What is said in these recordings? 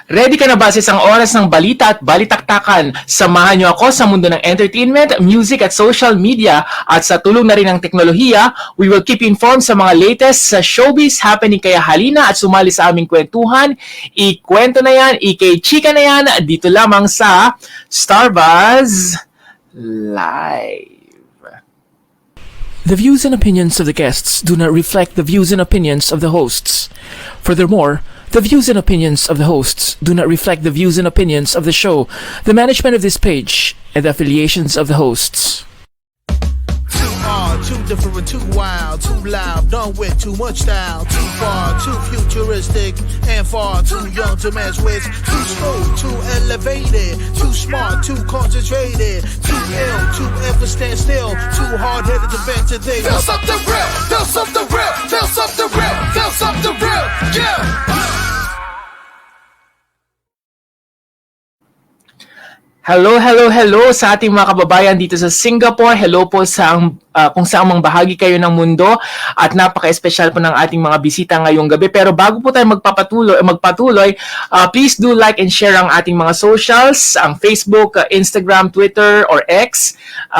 Ready ka na ba sa isang oras ng balita at balitaktakan? Samahan niyo ako sa mundo ng entertainment, music at social media at sa tulong na rin ng teknolohiya, we will keep informed sa mga latest sa showbiz happening kaya halina at sumali sa aming kwentuhan. Ikwento na yan, ikay-chika na yan, dito lamang sa Starbuzz Live. The views and opinions of the guests do not reflect the views and opinions of the hosts. Furthermore, the views and opinions of the hosts do not reflect the views and opinions of the show, the management of this page, and the affiliations of the hosts. Too different, too wild, too loud, done with too much style, too far, too futuristic, and far too young to mess with, too smooth, too elevated, too smart, too concentrated, too ill, too ever stand still, too hard-headed to vent to things. Feel something real, feel something real, feel something real, feel something real, yeah! Hello sa ating mga kababayan dito sa Singapore. Hello po sa kung saan mang bahagi kayo ng mundo at napaka-espesyal po ng ating mga bisita ngayong gabi. Pero bago po tayo magpatuloy, please do like and share ang ating mga socials, ang Facebook, Instagram, Twitter or X,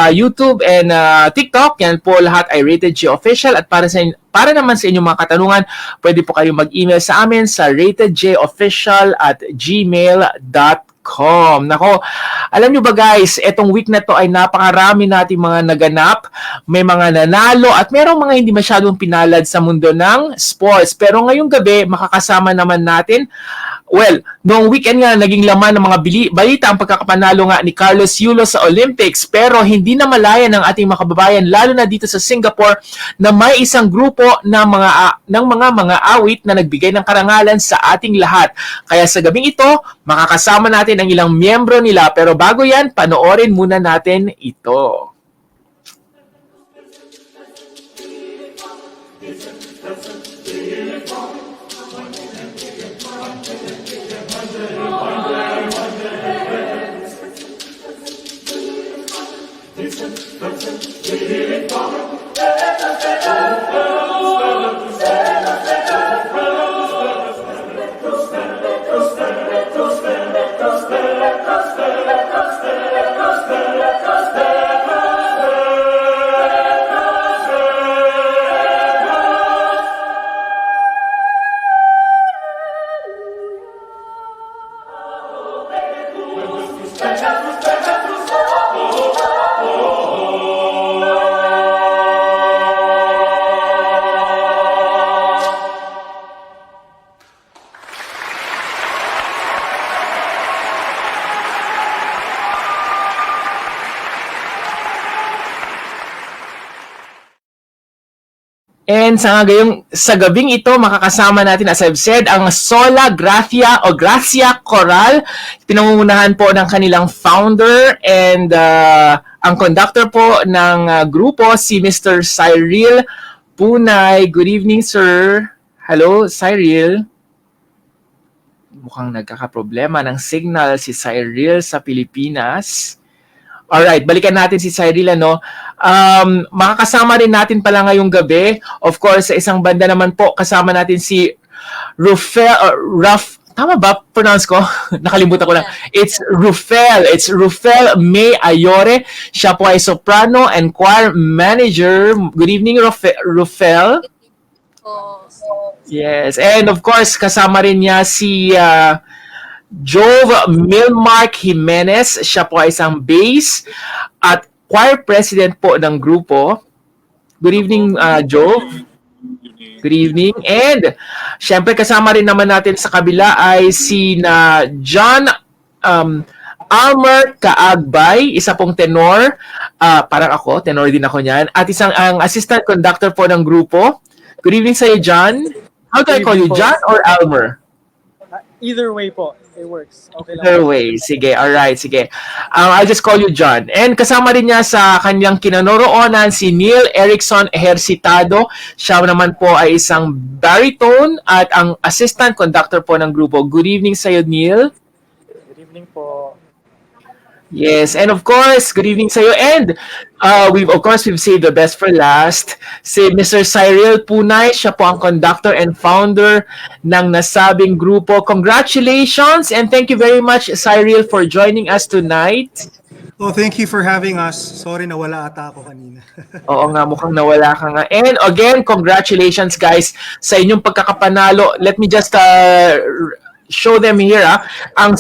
YouTube and TikTok. Yan po lahat ay Rated G Official at para naman sa inyong mga katanungan, pwede po kayong mag-email sa amin sa ratedjofficial@gmail.com. Nako, alam nyo ba guys, etong week na to ay napakarami nating mga naganap, may mga nanalo at merong mga hindi masyadong pinalad sa mundo ng sports. Pero ngayong gabi, makakasama naman natin, noong weekend nga naging laman ng mga balita ang pagkakapanalo nga ni Carlos Yulo sa Olympics, pero hindi na malaya ng ating mga kababayan, lalo na dito sa Singapore, na may isang grupo ng mga awit na nagbigay ng karangalan sa ating lahat. Kaya sa gabing ito, makakasama natin ang ilang miyembro nila, pero bago yan, panoorin muna natin ito. And sa gabing ito, makakasama natin, as I've said, ang Sola Gracia o Gracia Coral. Pinangungunahan po ng kanilang founder and ang conductor po ng grupo, si Mr. Cyril Punay. Good evening, sir. Hello, Cyril. Mukhang nagkakaproblema ng signal si Cyril sa Pilipinas. Alright, balikan natin si Cyril, makakasama rin natin pala ngayong gabi. Of course, sa isang banda naman po, kasama natin si tama ba? Pronounce ko? Nakalimutan ko lang. It's Rufel May Ayore. Siya po ay soprano and choir manager. Good evening, Rufel. Yes, and of course, kasama rin niya si Jove Milmark Jimenez. Siya po ay isang bass at choir president po ng grupo. Good evening, Jove. Good evening. And syempre kasama rin naman natin sa kabila ay si John Almer Kaagbay, isa pong tenor. Parang ako, tenor din ako niyan. At ang assistant conductor po ng grupo. Good evening sa iyo, John. How do I call you, John or Almer? Either way po. It works. Okay lang. Either way. Sige, alright, sige. I'll just call you John. And kasama rin niya sa kanyang kinanoroonan si Neil Erickson Ejercitado. Siya naman po ay isang baritone at ang assistant conductor po ng grupo. Good evening sa iyo, Neil. Good evening po. Yes, and of course, good evening sa'yo. And we've saved the best for last. Si Mr. Cyril Punay, siya po ang conductor and founder ng nasabing grupo. Congratulations and thank you very much, Cyril, for joining us tonight. Oh, thank you for having us. Sorry nawala ata ako kanina. Oo nga, mukhang nawala ka nga. And again, congratulations guys sa inyong pagkakapanalo. Let me just show them here. Ang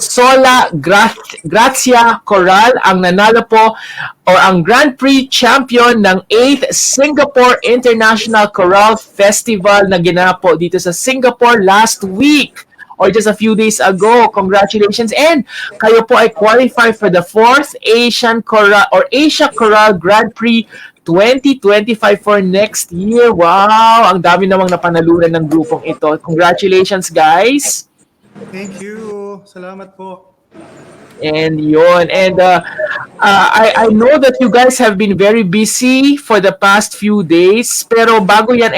Grazia Coral ang nanalo po or ang Grand Prix champion ng 8th Singapore International Choral Festival na ginanap po dito sa Singapore last week or just a few days ago. Congratulations. And kayo po ay qualify for the 4th Asian Choral or Asia Choral Grand Prix 2025 for next year. Wow! Ang dami namang napanalunan ng grupong ito. Congratulations, guys! Thank you. Salamat po. And yun. And I know that you guys have been very busy for the past few days. Pero bago yan,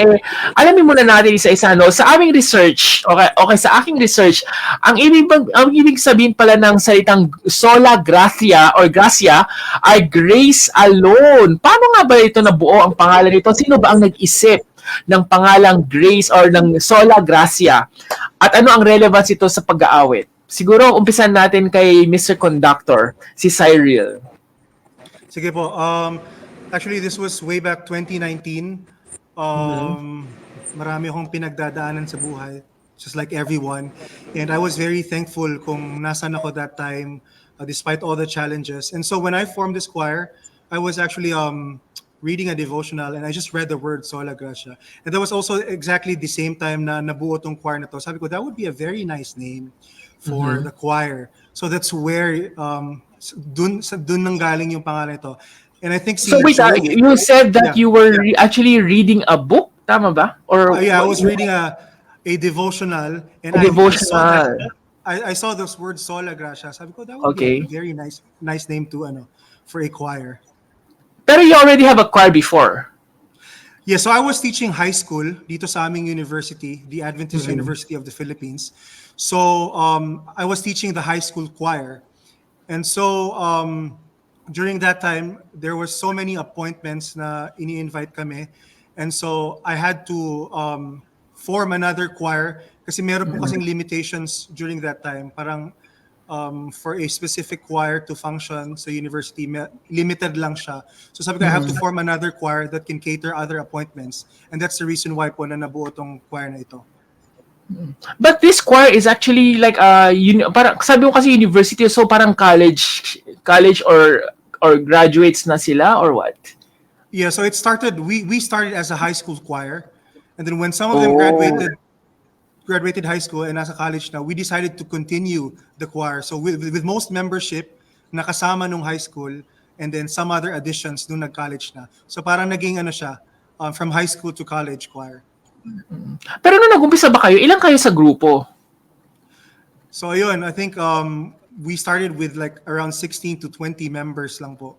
alamin muna natin isa-isa. No? Sa aming research, okay, sa aking research, ang ibig sabihin pala ng salitang sola gratia or gracia ay grace alone. Paano nga ba ito nabuo ang pangalan nito? Sino ba ang nag-isip ng pangalang grace or ng sola gracia? At ano ang relevance ito sa pag-aawit? Siguro umpisan natin kay Mr. Conductor, si Cyril. Sige po. Actually, this was way back 2019. Marami akong pinagdadaanan sa buhay, just like everyone. And I was very thankful kung nasan ako that time, despite all the challenges. And so when I formed this choir, I was actually reading a devotional and I just read the word Sola Gracia. And that was also exactly the same time na nabuo tong choir na to. Sabi ko, that would be a very nice name for the choir. So that's where dun nanggaling yung pangalan ito. And I think So wait, you said that you were actually reading a book, tama ba? Or yeah, I was reading a devotional and A devotional. I saw those words Sola Gracia. Sabi ko, that would be a very nice name to for a choir. Pero you already have a choir before. Yeah, so I was teaching high school dito sa aming university, the Adventist University of the Philippines. So I was teaching the high school choir. And so during that time, there were so many appointments na ini-invite kami. And so I had to form another choir kasi meron po kasing limitations during that time. Parang for a specific choir to function sa university, limited lang siya. So sabi ko, I have to form another choir that can cater other appointments. And that's the reason why po na nabuo tong choir na ito. But this choir is actually like parang sabi ko kasi university, so parang college or graduates na sila or what? Yeah, so it started, we started as a high school choir. And then when some of them graduated high school and nasa college now, we decided to continue the choir. So with most membership, nakasama nung high school and then some other additions nung nag-college na. So parang naging siya, from high school to college choir. Pero nung nag-umpisa ba kayo, ilang kayo sa grupo? So ayun, I think we started with like around 16 to 20 members lang po.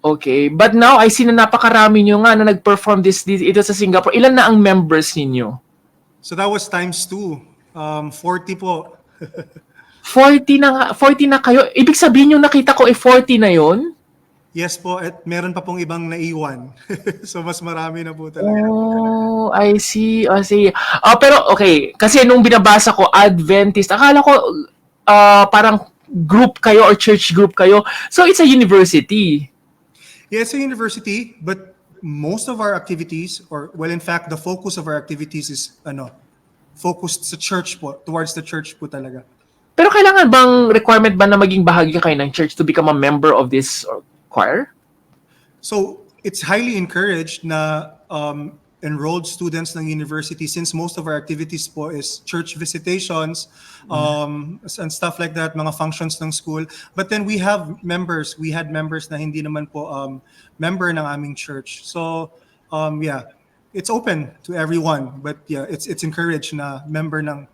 Okay, but now I see na napakarami nyo nga na nag-perform ito sa Singapore. Ilan na ang members ninyo? So that was times 2. 40 po. 40 na kayo. Ibig sabihin yung nakita ko 40 na yon? Yes po, at meron pa pong ibang naiwan. So mas marami na po talaga. Oh, I see. Pero okay, kasi nung binabasa ko Adventist, akala ko parang group kayo or church group kayo. So it's a university. Yeah, it's a university, but most of our activities, in fact, the focus of our activities is focused sa church po, towards the church po talaga. Pero kailangan bang requirement ba na maging bahagi kayo ng church to become a member of this choir? So it's highly encouraged na enrolled students ng university, since most of our activities po is church visitations and stuff like that, mga functions ng school. But then we had members na hindi naman po member ng aming church. So yeah, it's open to everyone, but yeah, it's encouraged na member ng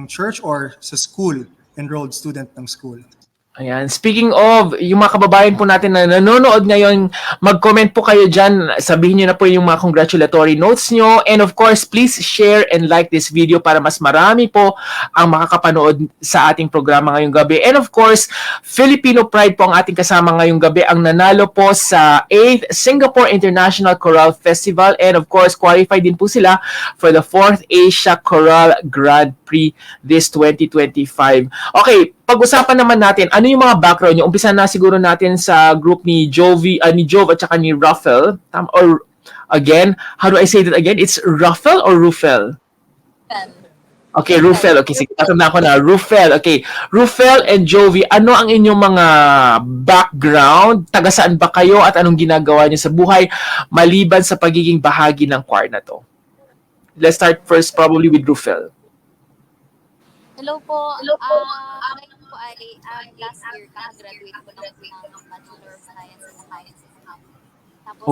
church or sa school, enrolled student ng school. Ayan. Speaking of, yung mga kababayan po natin na nanonood ngayon, mag-comment po kayo dyan. Sabihin nyo na po yung mga congratulatory notes nyo. And of course, please share and like this video para mas marami po ang makakapanood sa ating programa ngayong gabi. And of course, Filipino Pride po ang ating kasama ngayong gabi. Ang nanalo po sa 8th Singapore International Choral Festival. And of course, qualified din po sila for the 4th Asia Choral Grand Prix this 2025. Okay, pag-usapan naman natin, ano yung mga background nyo? Umpisa na siguro natin sa group ni ni Jove at saka ni Ruffel. Or again, how do I say that again? It's Ruffel or Ruffel? Okay, Ruffel. Okay, sige, tatanda ko na. Ruffel. Okay, Ruffel and Jovi, ano ang inyong mga background? Taga saan ba kayo at anong ginagawa niyo sa buhay maliban sa pagiging bahagi ng choir na to? Let's start first probably with Ruffel. Hello po. Ngayon po ay last year kaka-graduate ko ng Bachelor of Science in Science. Tapos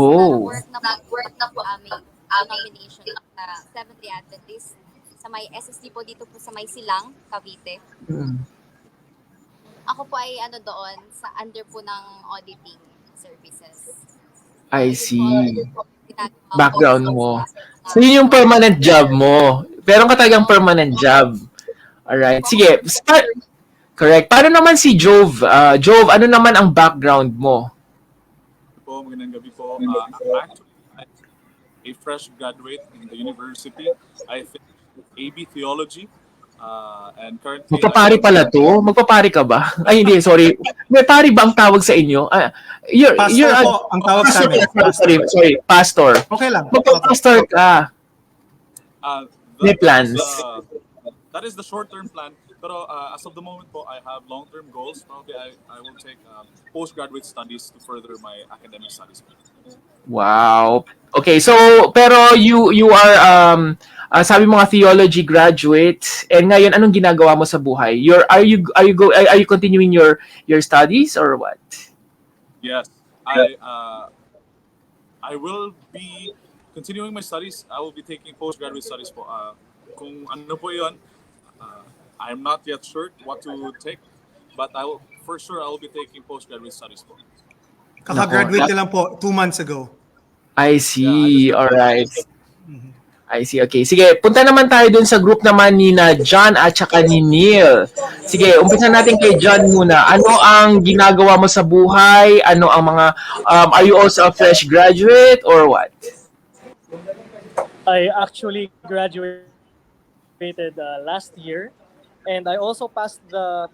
work na po aming denomination sa Seventh-day Adventist sa may SSD po dito po sa may Silang, Cavite. Ako po ay doon sa under po ng auditing services. I see. Ginagawa Background ko mo. sa- So, yun yung permanent job mo. Pero ka talagang permanent job. Alright. Sige. Start. Correct. Paano naman si Jove? Jove, ano naman ang background mo? Po, magandang gabi po. Actually, I'm a fresh graduate in the university. I finished AB Theology. And currently... Magpapari pala to? Magpapari ka ba? Ay, hindi. Sorry. May pari ba ang tawag sa inyo? Pastor po ang tawag sa amin. Sorry. Pastor. Okay lang. Magpapastor ka. May plans. That is the short-term plan. Pero as of the moment po, I have long-term goals. Probably I will take postgraduate studies to further my academic studies. Wow. Okay, so pero you are sabi mo nga theology graduate and ngayon anong ginagawa mo sa buhay? Are you continuing your studies or what? Yes. I will be continuing my studies. I will be taking postgraduate studies po. Kung ano po 'yon, I'm not yet sure what to take, but I will be taking postgraduate studies po. Kaka-graduate ka lang po 2 months ago. I see. All right. I see. Okay. Sige, punta naman tayo dun sa group naman ni na John at saka ni Neil. Sige, umpisa natin kay John muna. Ano ang ginagawa mo sa buhay? Ano ang mga are you also a fresh graduate or what? I actually graduated last year, and I also passed the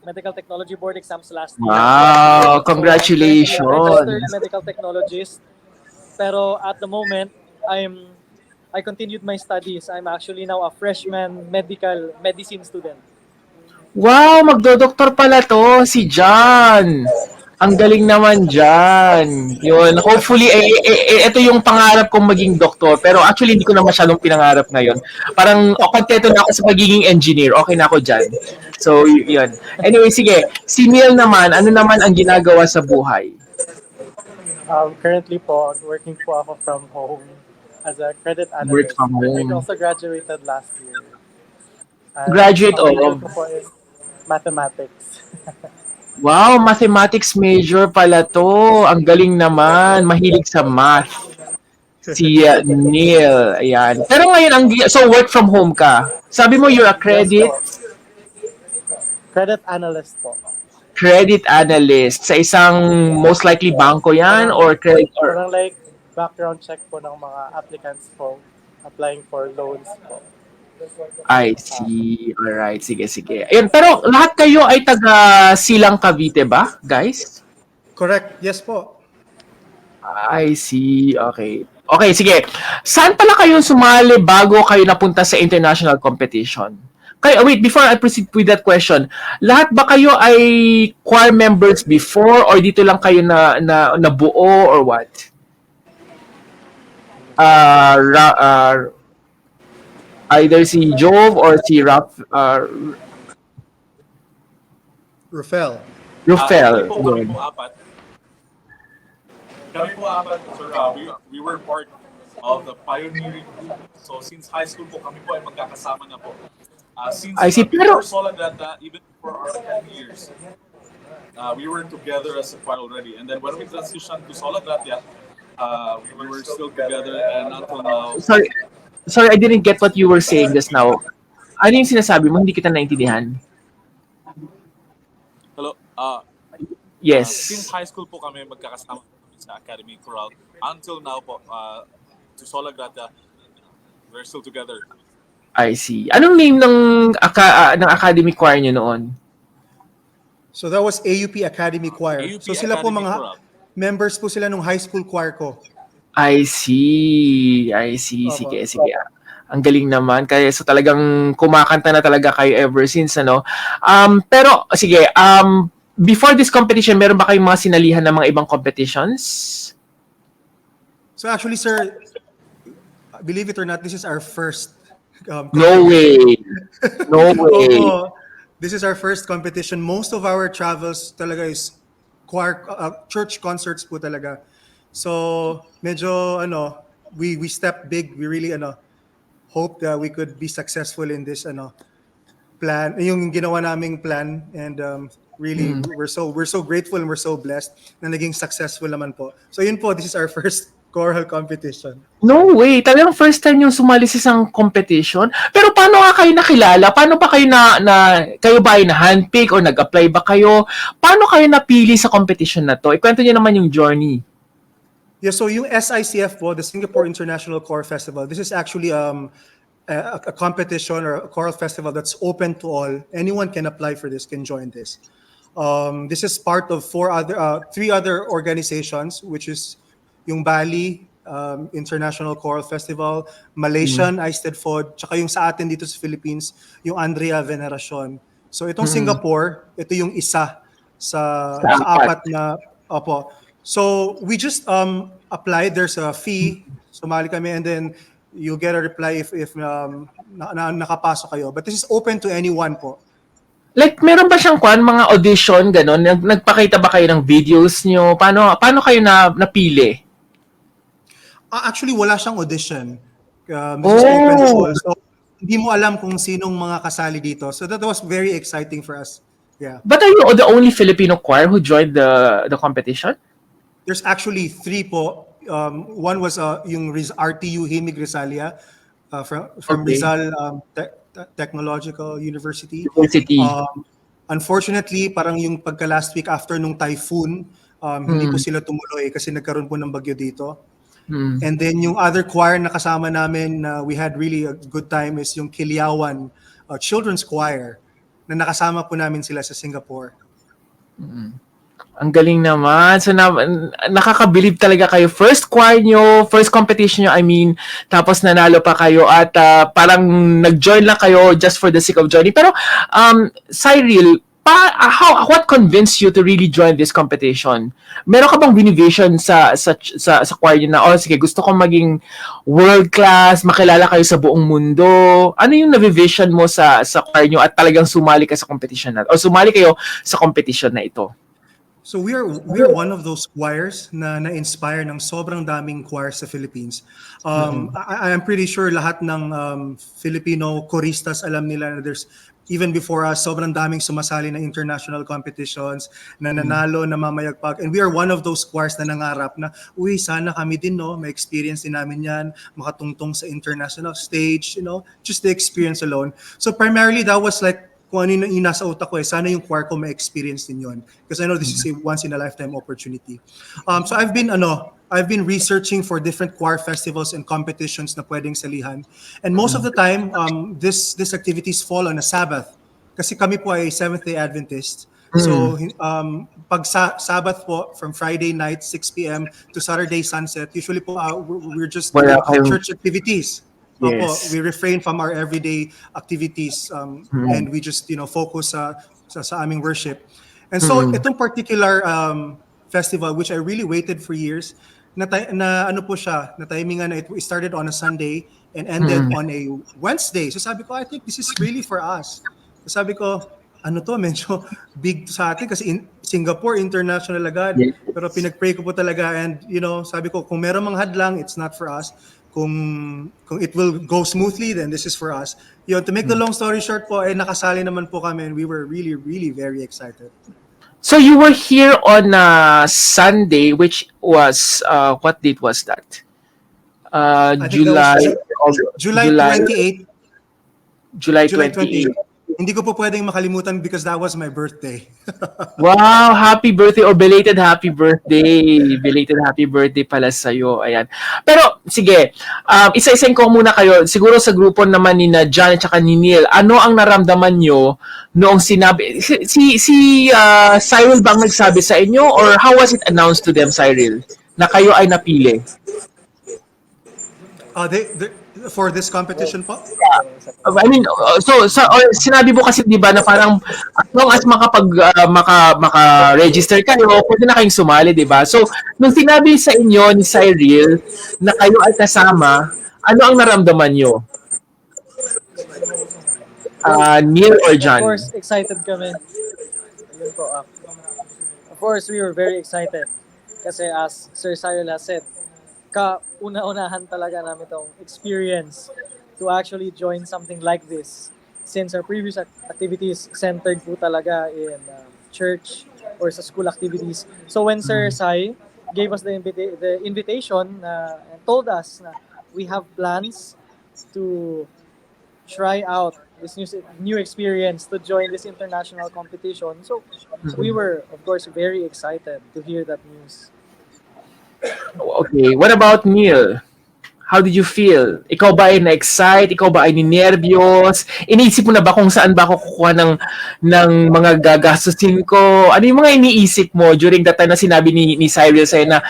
Medical Technology Board exams last year. Wow, So, congratulations. I'm a registered medical technologist. Pero at the moment, I continued my studies. I'm actually now a freshman medicine student. Wow, magdodoktor pala to, si John. Ang galing naman dyan. Yun, hopefully, ito yung pangarap kong maging doktor. Pero actually, hindi ko na masyadong pinangarap ngayon. Parang, kontento na ako sa pagiging engineer. Okay na ako dyan. So, yun. Anyway, sige. Si Neil naman, ano naman ang ginagawa sa buhay? Currently po, working po ako from home as a credit Work analyst. from home. I also graduated last year. Graduate ang major of? ko po is mathematics. Wow, mathematics major pala to. Ang galing naman. Mahilig sa math. Si Neil. Ayan. Pero ngayon, so work from home ka. Sabi mo you're a credit? Yes po. Credit analyst po. Credit analyst. Sa isang most likely banko yan? Or credit? Or, Parang like background check po ng mga applicants po applying for loans po. I see. Alright. Sige, sige. Ayan. Pero lahat kayo ay taga Silang Cavite ba, guys? Correct. Yes po. I see. Okay. Okay, sige. Saan pala kayo sumali bago kayo napunta sa international competition? Wait, before I proceed with that question, lahat ba kayo ay choir members before or dito lang kayo na buo or what? Either si Jove or si Rufel. Rufel. Kami po apat. Sir, we were part of the pioneering group. So since high school po, kami po ay magkakasama na po. Since I see. Pero, before Solagrata, even for our 10 years, we were together as a choir already. And then when we transitioned to Solagrata, we were still together, and until now, sorry, sorry, I didn't get what you were saying just now. Ano yung sinasabi mo? Hindi kita naintindihan. hello, since Yes. high school po kami magkakasama sa Academy Choral, until now po, to Solagrata, we're still together. I see. Anong name ng ng academy choir niyo noon? So that was AUP Academy Choir. AUP So sila po Academy mga Choral. members po sila nung high school choir ko. I see. I see. Opo. Sige, sige. Ang galing naman. Kaya so talagang kumakanta na talaga kayo ever since, ano? Pero, sige, before this competition, meron ba kayong mga sinalihan ng mga ibang competitions? So actually, sir, believe it or not, this is our first No way. No way. Oo. This is our first competition. Most of our travels talaga is choir, church concerts po talaga. So medyo we stepped big. We really hope that we could be successful in this plan. Yung ginawa naming plan, and really we're so grateful and we're so blessed na naging successful naman po. So yun po, this is our first choral competition. No way. Talagang first time yung sumali sa isang competition. Pero paano nga kayo nakilala? Paano ba kayo kayo ba ay na-handpick o nag-apply ba kayo? Paano kayo napili sa competition na to? Ikwento niyo naman yung journey. Yeah, so yung SICF po, the Singapore International Choral Festival, this is actually a competition or a choral festival that's open to all. Anyone can apply for this, can join this. This is part of three other organizations, which is yung Bali International Choral Festival, Malaysian ISTEDFOD, tsaka yung sa atin dito sa Philippines, yung Andrea Veneracion. So itong Singapore, ito yung isa sa apat na, opo. So we just applied. There's a fee, sumali kami, and then you'll get a reply if nakapasok kayo. But this is open to anyone po. Like, meron ba siyang mga audition, gano'n? Nagpakita ba kayo ng videos nyo? Paano kayo napili? Actually, wala siyang audition. This is open to all. So hindi mo alam kung sinong mga kasali dito. So that was very exciting for us. Yeah. But are you the only Filipino choir who joined the competition? There's actually three po. One was yung RTU Himig Rizalia from Okay. Rizal Technological University. University. Unfortunately, parang yung pagka last week after nung typhoon, hindi po sila tumuloy kasi nagkaroon po ng bagyo dito. And then yung other choir na kasama namin we had really a good time is yung Kiliawan Children's Choir na nakasama po namin sila sa Singapore. Ang galing naman. So, nakakabilib talaga kayo. First choir nyo, first competition nyo, I mean, tapos nanalo pa kayo at parang nag-join lang kayo just for the sake of joining. Pero, Cyril, what convinced you to really join this competition? Meron ka bang binivision sa choir nyo na, sige, gusto kong maging world class, makilala kayo sa buong mundo? Ano yung navivision mo sa choir nyo at talagang sumali ka sa competition na, o sumali kayo sa competition na ito? So we are one of those choirs na na-inspire ng sobrang daming choirs sa Philippines. I'm pretty sure lahat ng Filipino choristas alam nila na there's even before us, sobrang daming sumasali na international competitions, na nanalo, na mamayagpag. And we are one of those choirs na nangarap na, sana kami din, may experience din namin yan, makatungtong sa international stage, just the experience alone. So primarily, that was like, kung ano yung nasa utak ko sana yung choir ko may experience din yun. Because I know this is a once in a lifetime opportunity. So I've been researching for different choir festivals and competitions na pwedeng salihan. And most of the time, these activities fall on a Sabbath. Kasi kami po ay Seventh-day Adventist. So pag Sabbath po, from Friday night, 6 p.m. to Saturday sunset, usually po we're just doing church activities. Yes. We refrain from our everyday activities and we just focus sa aming worship. And so itong particular festival, which I really waited for years, na ano po siya, na timingan na it started on a Sunday and ended on a Wednesday. So sabi ko, I think this is really for us. So sabi ko, medyo big sa atin kasi Singapore international agad. Pero pinag-pray ko po talaga and sabi ko kung meron mang hadlang, it's not for us. kung it will go smoothly, then this is for us. Yun, to make the long story short po, nakasali naman po kami and we were really, really very excited. So you were here on Sunday, which was, what date was that? I think July, that was July 28. July July 28. 28. Hindi ko po pwedeng makalimutan because that was my birthday. Wow, happy birthday or belated happy birthday. Belated happy birthday pala sa'yo. Ayan. Pero, sige, isa-isayin ko muna kayo. Siguro sa grupo naman ni na John at saka ni Neil, ano ang naramdaman nyo noong sinabi, si Cyril bang nagsabi sa inyo or how was it announced to them, Cyril, na kayo ay napili? For this competition po? I mean, sinabi mo kasi 'di ba na parang as long as maka-register kayo, pwede na kayong sumali, 'di ba? So, nung sinabi sa inyo ni Cyril na kayo ay kasama, ano ang naramdaman nyo? Neil or John? Of course, excited kami. Ayun po, of course, we were very excited. Kasi as Sir Cyril has said, kauna-unahan talaga namin itong experience to actually join something like this. Since our previous activities centered po talaga in church or sa school activities. So when Sir Sai gave us the invitation and told us na we have plans to try out this new experience to join this international competition. So we were, of course, very excited to hear that news. Okay, what about Neil? How did you feel? Ikaw ba ay na-excite? Ikaw ba ay ninervyos? Iniisip mo na ba kung saan ba ako kukuha ng mga gagastusin ko? Ano yung mga iniisip mo during that time na sinabi ni Cyril sa'yo na,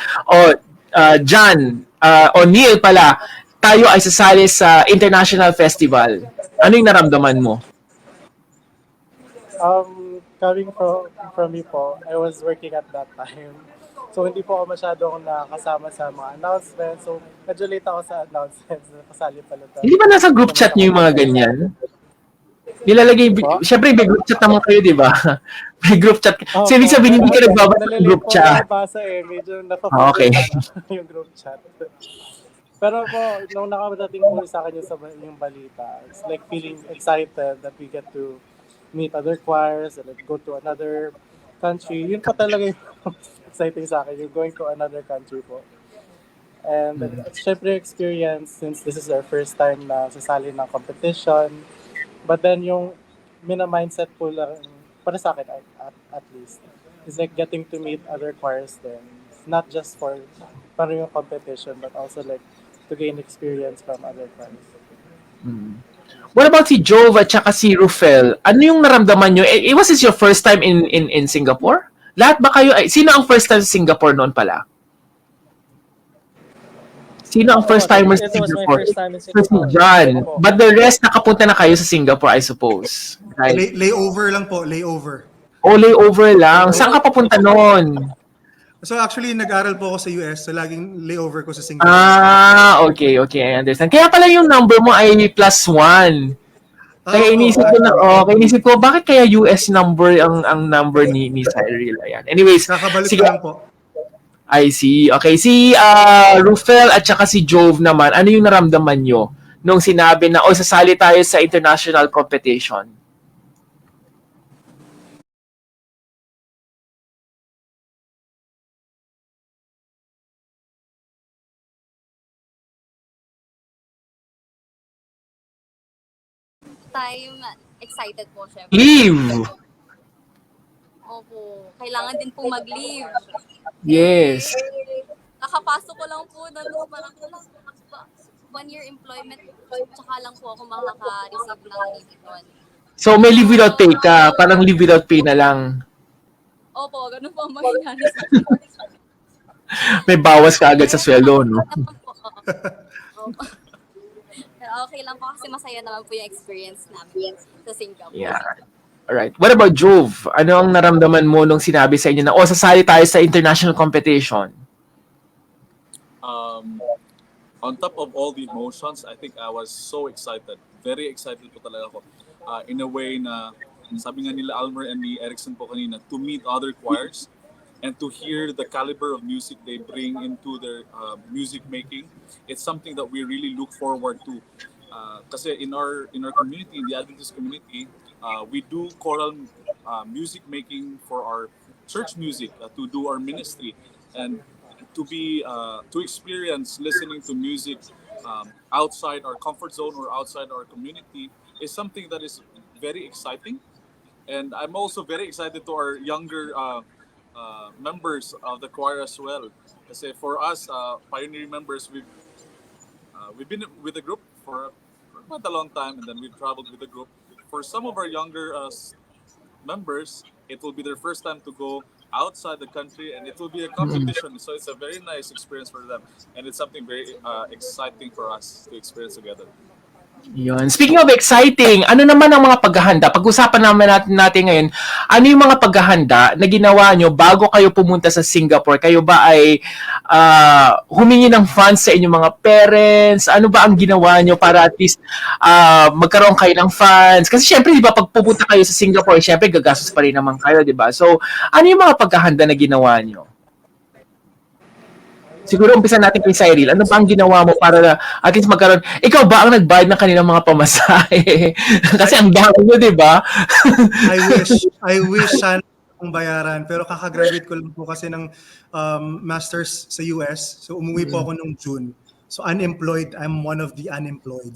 John, o Neil pala, tayo ay sasali sa international festival. Ano yung naramdaman mo? Coming from me po, I was working at that time. So, hindi po ako masyadong nakasama sa mga announcements. So, medyo late ako sa announcements. Kasali pala tayo. Hindi ba nasa group chat niyo yung mga ganyan? Nilalagay, syempre may group chat naman kayo, di ba? May group chat. So, ibig sabihin, hindi ka nagbabasa ng group chat. Nalilate po medyo Okay. yung group chat. Pero po, nung nakadating po sa akin yung balita, it's like feeling excited that we get to meet other choirs and go to another country. Yun po talaga yung exciting sa akin, yung going to another country po. And syempre experience, since this is our first time na sasali ng competition. But then yung mindset po lang, para sa akin at least, is like getting to meet other choirs then. It's not just for parang yung competition, but also like to gain experience from other choirs. What about si Jove at saka si Rufel? Ano yung naramdaman nyo? Was this your first time in Singapore? Lahat ba kayo? Sino ang first time sa Singapore noon pala? Sino ang first timer sa It was my Singapore? first time in Si Singapore. John. But the rest, nakapunta na kayo sa Singapore, I suppose. Right? Layover lang po, layover. O layover lang. Saan ka papunta noon? So actually, nag-aral po ako sa US, so laging layover ko sa Singapore. Okay, I understand. Kaya pala yung number mo ay +1. Kaya inisip ko, bakit kaya US number ang number ni Cyril? Ayan. Anyways, Kakabalik sige. lang po. I see. Okay, si Rufel at saka si Jove naman, ano yung naramdaman nyo nung sinabi na, sasali tayo sa international competition? Time, excited po syempre. Leave! Opo, kailangan din po mag-leave. Yes. Nakapasok ko lang po na parang 1-year employment, tsaka lang po ako makaka-receive ng leave nun. So may leave without pay ka, parang leave without pay na lang. Opo, ganun po ang mangyayari sa May bawas ka agad sa sweldo, no? Opo. Pero okay lang po kasi masaya naman po yung experience namin sa Singapore. Yeah. Alright. What about Jove? Ano ang naramdaman mo nung sinabi sa inyo na, sasali tayo sa international competition? On top of all the emotions, I think I was so excited. Very excited po talaga ako. In a way na, sabi nga nila Almer and ni Erickson po kanina, to meet other choirs. and to hear the caliber of music they bring into their music making, it's something that we really look forward to. Kasi in our community, in the Adventist community, we do choral music making for our church music, to do our ministry, and to experience listening to music outside our comfort zone or outside our community is something that is very exciting. And I'm also very excited to our younger members of the choir as well. Kasi for us, pioneering members, we've been with the group for not a long time, and then we've traveled with the group. For some of our younger members, it will be their first time to go outside the country, and it will be a competition. So it's a very nice experience for them, and it's something very exciting for us to experience together. Yun. Speaking of exciting, ano naman ang mga paghahanda? Pag-usapan naman natin ngayon, ano yung mga paghahanda na ginawa nyo bago kayo pumunta sa Singapore? Kayo ba ay humingi ng funds sa inyong mga parents? Ano ba ang ginawa nyo para at least magkaroon kayo ng funds? Kasi syempre, di ba, pag pupunta kayo sa Singapore, syempre, gagastos pa rin naman kayo, di ba? So, ano yung mga paghahanda na ginawa nyo? Siguro umpisa natin kay Cyril. Ano ba ang ginawa mo para at least magkaroon? Ikaw ba ang nagbayad ng kanilang mga pamasahe? Kasi ang dami nyo, di ba? I wish sana akong bayaran. Pero kakagraduate ko lang po kasi ng master's sa US. So umuwi po ako nung June. So unemployed, I'm one of the unemployed.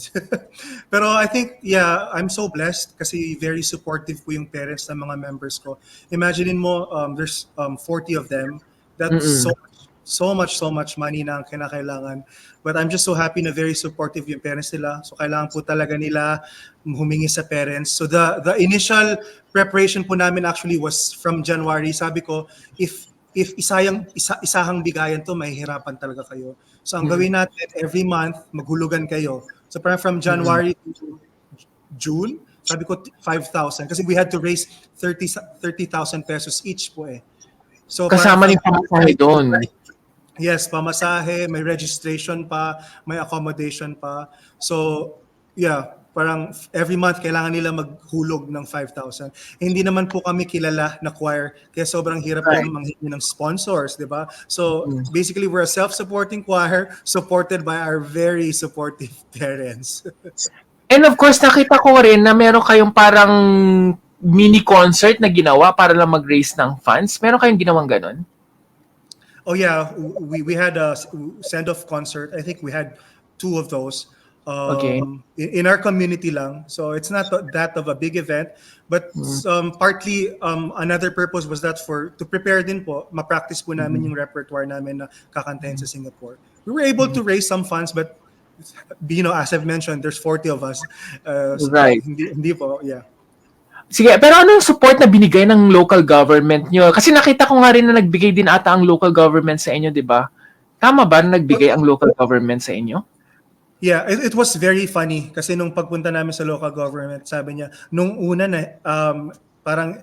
Pero I think, yeah, I'm so blessed kasi very supportive po yung parents ng mga members ko. Imagine mo, there's 40 of them. That's so much money na ang kinakailangan. But I'm just so happy na very supportive yung parents nila. So kailangan po talaga nila humingi sa parents. So the initial preparation po namin actually was from January. Sabi ko, if isahang bigayan to, mahihirapan talaga kayo. So ang gawin natin, every month, maghulugan kayo. So parang from January to June, sabi ko 5,000. Kasi we had to raise 30,000 pesos each po eh. So Kasama rin pamasahe doon. Yes, pamasahe, may registration pa, may accommodation pa. So, yeah, parang every month kailangan nila maghulog ng 5,000. Hindi naman po kami kilala na choir, kaya sobrang hirap po manghingi ng sponsors, di ba? So, basically, we're a self-supporting choir supported by our very supportive parents. And of course, nakita ko rin na meron kayong parang mini concert na ginawa para lang mag-raise ng funds. Meron kayong ginawang ganun? Oh yeah, we had a send-off concert. I think we had 2 of those. Okay. In our community lang. So it's not that of a big event, but partly another purpose was that to prepare din po, ma-practice po namin yung repertoire namin na kakantahin sa Singapore. We were able to raise some funds, but as I've mentioned, there's 40 of us. So right. Hindi po, yeah. Sige, pero anong support na binigay ng local government nyo? Kasi nakita ko nga rin na nagbigay din ata ang local government sa inyo, di ba? Tama ba na nagbigay ang local government sa inyo? Yeah, it was very funny kasi nung pagpunta namin sa local government, sabi niya, nung una na parang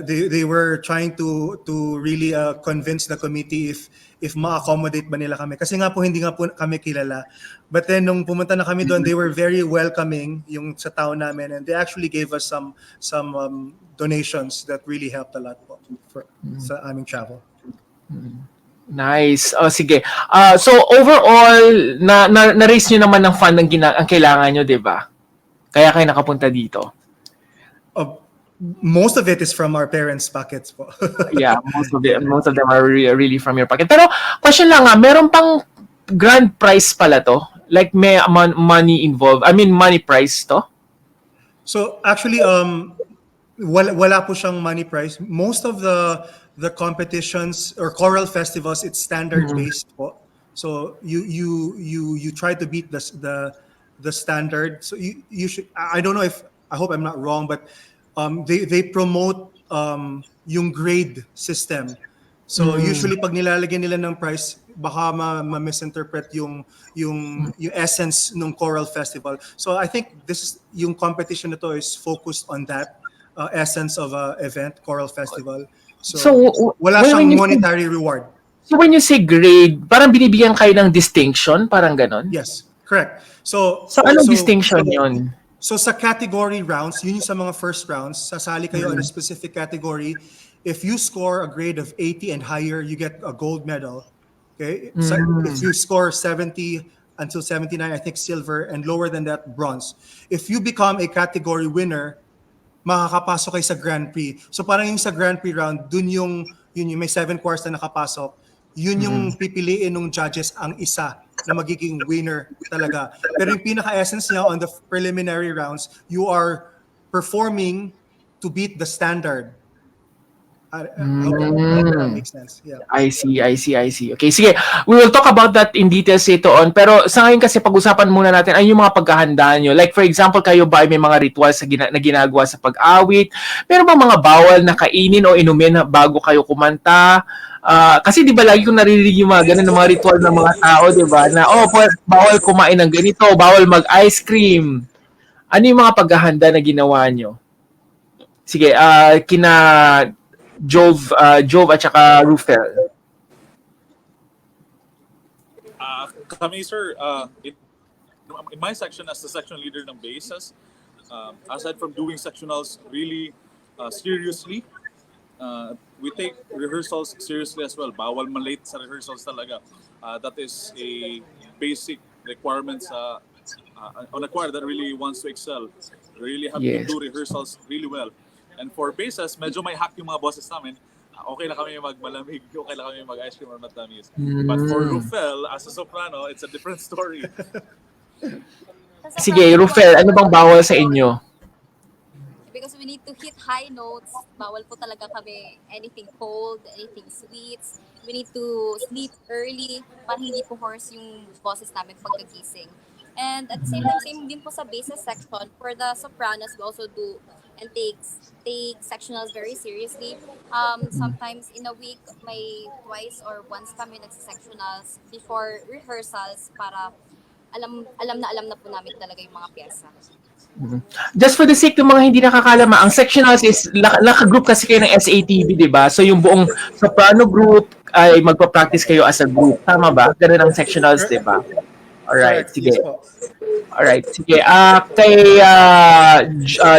they were trying to really convince the committee if ma-accommodate ba nila kami. Kasi nga po hindi nga po kami kilala. But then nung pumunta na kami doon, they were very welcoming yung sa town namin, and they actually gave us some donations that really helped a lot po sa aming travel. Nice. Oh, sige. So overall, na-raise nyo naman ng fund ang kailangan nyo, di ba? Kaya kayo nakapunta dito. Most of it is from our parents' pockets po. Yeah, most of them are really from your pocket. Pero question lang nga, meron pang grand prize pala to? Like may money involved? I mean, money prize to? So actually, wala po siyang money prize. Most of the competitions or choral festivals, it's standard based po. So you try to beat the standard. So you should. I don't know I hope I'm not wrong, but they promote yung grade system. So usually pag nilalagyan nila ng prize, baka ma-misinterpret yung essence ng choral festival. So I think yung competition na to is focused on that essence of a event, choral festival. So wala siyang monetary reward. So when you say grade, parang binibigyan kayo ng distinction, parang ganon? Yes, correct. So anong distinction yun? So sa category rounds, yun yung sa mga first rounds, sasali kayo in a specific category. If you score a grade of 80 and higher, you get a gold medal. Okay. So if you score 70 until 79, I think silver, and lower than that, bronze. If you become a category winner, makakapasok kayo sa Grand Prix. So parang yung sa Grand Prix round, yun yung may 7 cars na nakapasok, yun yung pipiliin ng judges ang isa na magiging winner talaga. Pero yung pinaka-essence niya on the preliminary rounds, you are performing to beat the standard. I hope that makes sense. Yeah. I see. Okay, sige. We will talk about that in details later on. Pero sa ngayon kasi pag-usapan muna natin ay yung mga paghahandaan nyo. Like for example, kayo ba ay may mga rituals na ginagawa sa pag-awit? Meron ba mga bawal na kainin o inumin bago kayo kumanta? Kasi di ba lagi kong naririnig yung mga ganun ng mga ritual ng mga tao, di ba? Na bawal kumain ng ganito, bawal mag-ice cream. Ano yung mga paghahanda na ginawa nyo? Sige, kina Jove at saka Rufel. Kami, sir, in my section as the section leader ng bases, aside from doing sectionals really seriously, we take rehearsals seriously as well. Bawal malate sa rehearsals talaga. That is a basic requirement on a choir that really wants to excel. We really have to do rehearsals really well. And for bases, medyo may hack yung mga bosses namin. Okay na kami magmalamig, okay na kami mag-ice cream or matamis. But for Rufel, as a soprano, it's a different story. Sige, Rufel, ano bang bawal sa inyo? Because we need to hit high notes, bawal po talaga kami anything cold, anything sweets. We need to sleep early para hindi po hoarse yung boses namin pagkagising. And at the same time, same din po sa bases section. For the sopranos, we also do and take sectionals very seriously. Sometimes in a week, may twice or once kami nagsisectionals before rehearsals para alam na po namin talaga yung mga pyesa. Just for the sake ng mga hindi nakakalama, ang sectionals is naka-group kasi kayo ng SATV, di ba? So yung buong soprano group ay magpa-practice kayo as a group. Tama ba? Ganun ang sectionals, di ba? Alright, sige. Alright, sige. Kay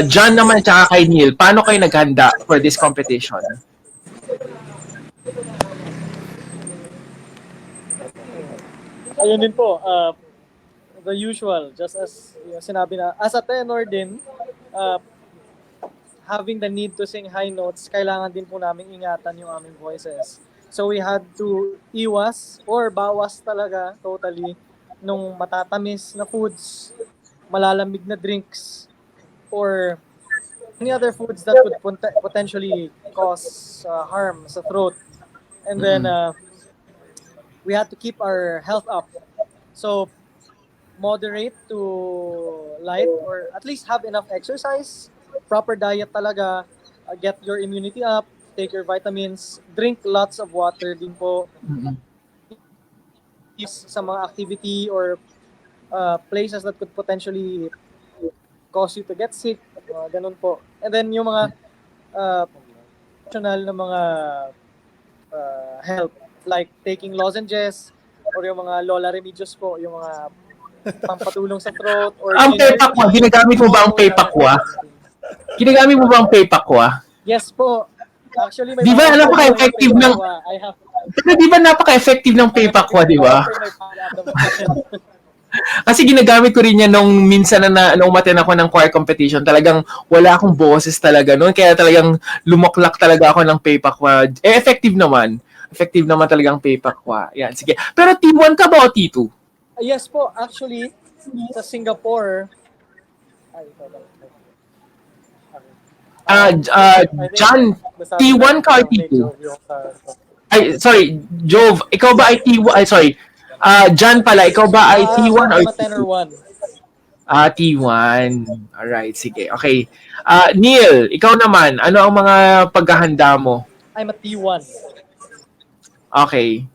John naman at kay Neil, paano kayo naghanda for this competition? Ayun din po, the usual, just as sinabi na, as a tenor din, having the need to sing high notes, kailangan din po namin ingatan yung aming voices. So we had to iwas or bawas talaga totally nung matatamis na foods, malalamig na drinks, or any other foods that would potentially cause harm sa throat. And then we had to keep our health up. So moderate to light, or at least have enough exercise, proper diet talaga, get your immunity up, take your vitamins, drink lots of water din po. Sa mga activity or places that could potentially cause you to get sick, ganun po. And then yung mga optional na mga help, like taking lozenges, or yung mga Lola Remedios po, yung mga pampatulong sa throat, or ang Pepakwa, ginagamit mo ba ang Pepakwa? Ginagamit mo ba ang Pepakwa? Yes po. Actually, may di ba napaka-effective ng pero di ba napaka-effective ng Pepakwa, di ba? Kasi ginagamit ko rin yan nung minsan na umaten ako ng choir competition. Talagang wala akong boses talaga noon. Kaya talagang lumaklak talaga ako ng Pepakwa. Effective naman. Effective naman talagang Pepakwa. Yan, sige. Pero T1 ka ba o T2? Yes po. Actually, sa Singapore, John, T1 ka or T2? Ay, sorry, Jove, ikaw ba ay T1? Ay, sorry. John pala, ikaw ba ay T1 or T2? T1. Alright, sige. Okay. Neil, ikaw naman, ano ang mga paghahanda mo? I'm a T1. Okay.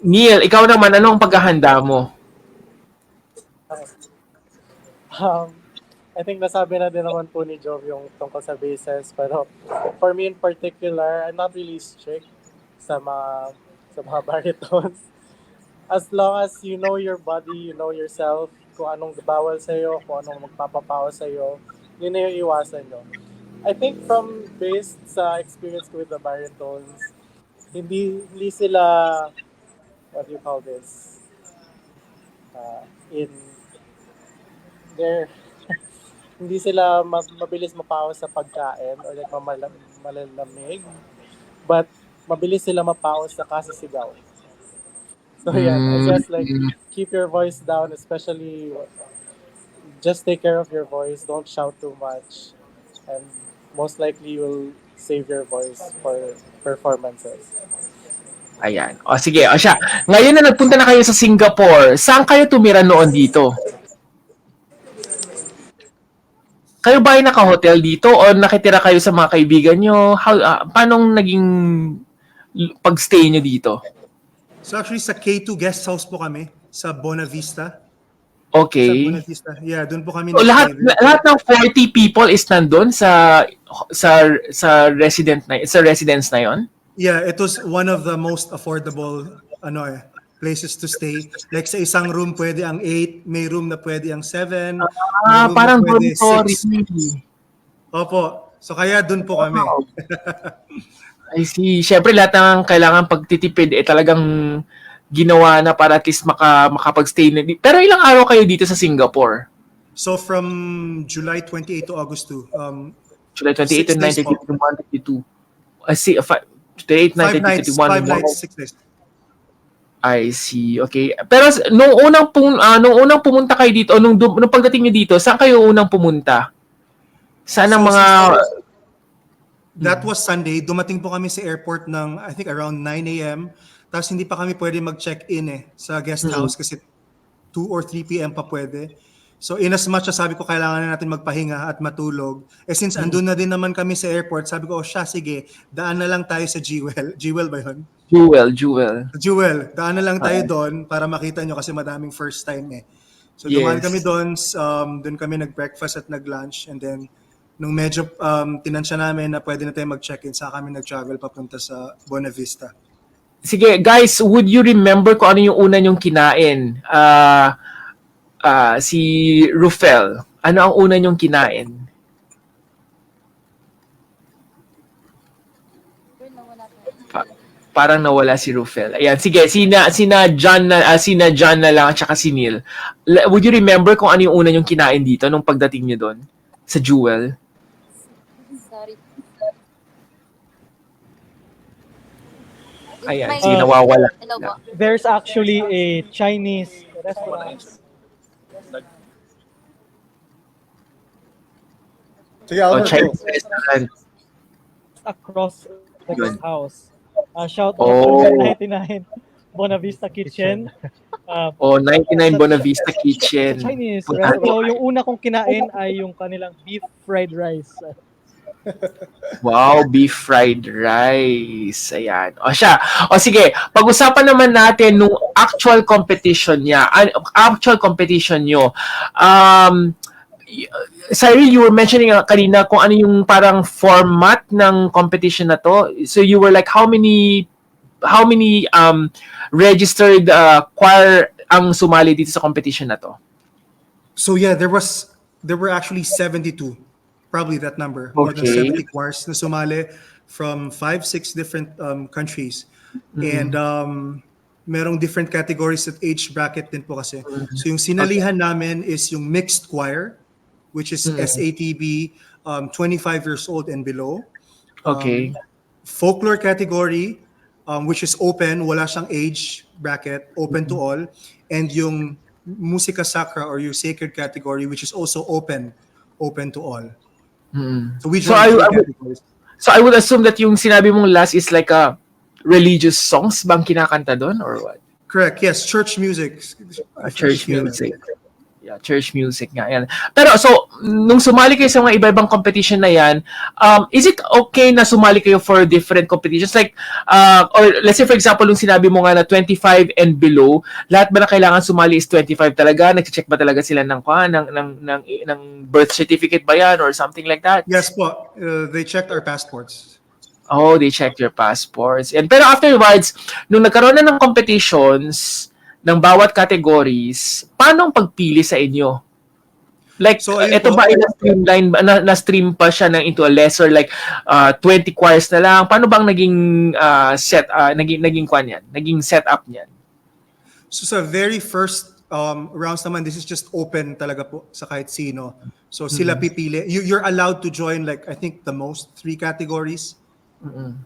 Neil, ikaw naman, ano ang paghahanda mo? I think nasabi na din naman po ni Jove yung tungkol sa bases, pero for me in particular, I'm not really strict sa mga baritones. As long as you know your body, you know yourself, kung anong bawal sa'yo, kung anong magpapapaw sa'yo, yun na yung iwasan nyo. I think from based sa experience ko with the baritones, hindi sila, what do you call this? In their hindi sila mabilis mapawas sa pagkain or like malalamig, but mabilis sila mapawas sa kasisigaw. So yeah, I guess like keep your voice down, especially just take care of your voice, don't shout too much, and most likely you will save your voice for performances. Ayan. O sige, o siya. Ngayon na nagpunta na kayo sa Singapore, saan kayo tumira noon dito? Kayo ba ay naka-hotel dito o nakitira kayo sa mga kaibigan nyo? Paano naging pag-stay nyo dito? So actually sa K2 guest house po kami sa Bona Vista. Okay. Sa Bona Vista. Yeah, doon po kami. So, lahat ng 40 people is nandun sa residence na yon? Yeah, it was one of the most affordable places to stay. Like sa isang room pwede ang 8, may room na pwede ang 7. Parang dormitory. Opo. So kaya doon po kami. Wow. I see. Siyempre lahat ng kailangan pagtitipid talagang ginawa na para at least makapag-stay na. Pero ilang araw kayo dito sa Singapore? So from July 28 to August 2. July 28 and 1951, 1952. I see. 28, 1951. 5 nights, 6 days. I see. Okay. Pero nung unang pumunta kayo dito, nung pagdating niyo dito, saan kayo unang pumunta? Saan ang mga... That was Sunday. Dumating po kami sa airport ng, I think, around 9 a.m. Tapos hindi pa kami pwede mag-check-in sa guest house kasi 2 or 3 p.m. pa pwede. So in as much as sabi ko kailangan na natin magpahinga at matulog, since andun na din naman kami sa airport, sabi ko, sige, daan na lang tayo sa Jewel. Jewel ba yun? Jewel. Daan na lang tayo doon para makita nyo kasi madaming first time So dumaan kami doon, doon kami nag-breakfast at nag-lunch, and then nung medyo tinansya namin na pwede na tayo mag-check-in, saka kami nag-travel papunta sa Bona Vista. Sige, guys, would you remember kung ano yung una nyong kinain? Si Rufel, ano ang una nyong kinain? Parang nawala si Rufel. Ayan, sige, sina John na lang at saka si Neil. Would you remember kung ano yung una nyong kinain dito nung pagdating niyo doon sa Jewel? Sorry. Ayan, sige, nawawala. Hello po. There's actually a Chinese restaurant Chinese restaurant. across the Yun. guest house. Shout out Oh. to 99 Bona Vista Kitchen. 99 Bona Vista Kitchen. Chinese Puntahan restaurant. So, yung una kong kinain ay yung kanilang beef fried rice. Wow, beef fried rice. Ayan. O siya. O sige, pag-usapan naman natin nung actual competition niya. Actual competition nyo. Cyril, you were mentioning kanina kung ano yung parang format ng competition na to. So you were like, how many registered choir ang sumali dito sa competition na to? So yeah, there were actually 72, probably that number. More than Okay. 70 choirs na sumali from 5-6 different countries. And merong different categories at age bracket din po kasi. So yung sinalihan namin is yung mixed choir, which is SATB 25 years old and below. Okay. Folklore category, which is open, wala siyang age bracket, open to all. And yung Musica Sacra or your sacred category, which is also open to all. So we So joined I three would- categories. So I would assume that yung sinabi mong last is like a religious songs bang kinakanta doon or what? Correct, yes, church music. Church music. Yeah, church music nga yan. Pero so, nung sumali kayo sa mga iba-ibang competition na yan, is it okay na sumali kayo for different competitions? Like, or let's say for example, nung sinabi mo nga na 25 and below, lahat ba na kailangan sumali is 25 talaga? Nag-check ba talaga sila ng birth certificate ba yan or something like that? Yes po, they checked our passports. Oh, they checked your passports. And pero afterwards, nung nagkaroon na ng competitions ng bawat categories, paano ang pagpili sa inyo? Like, So, ayun ito po. ba ay na-streamline, na-stream pa siya into a lesser, like, 20 choirs na lang? Paano bang naging naging kwan yan? Naging setup niyan? So sa very first rounds naman, this is just open talaga po sa kahit sino. So sila pipili. You're allowed to join like I think the most 3 categories.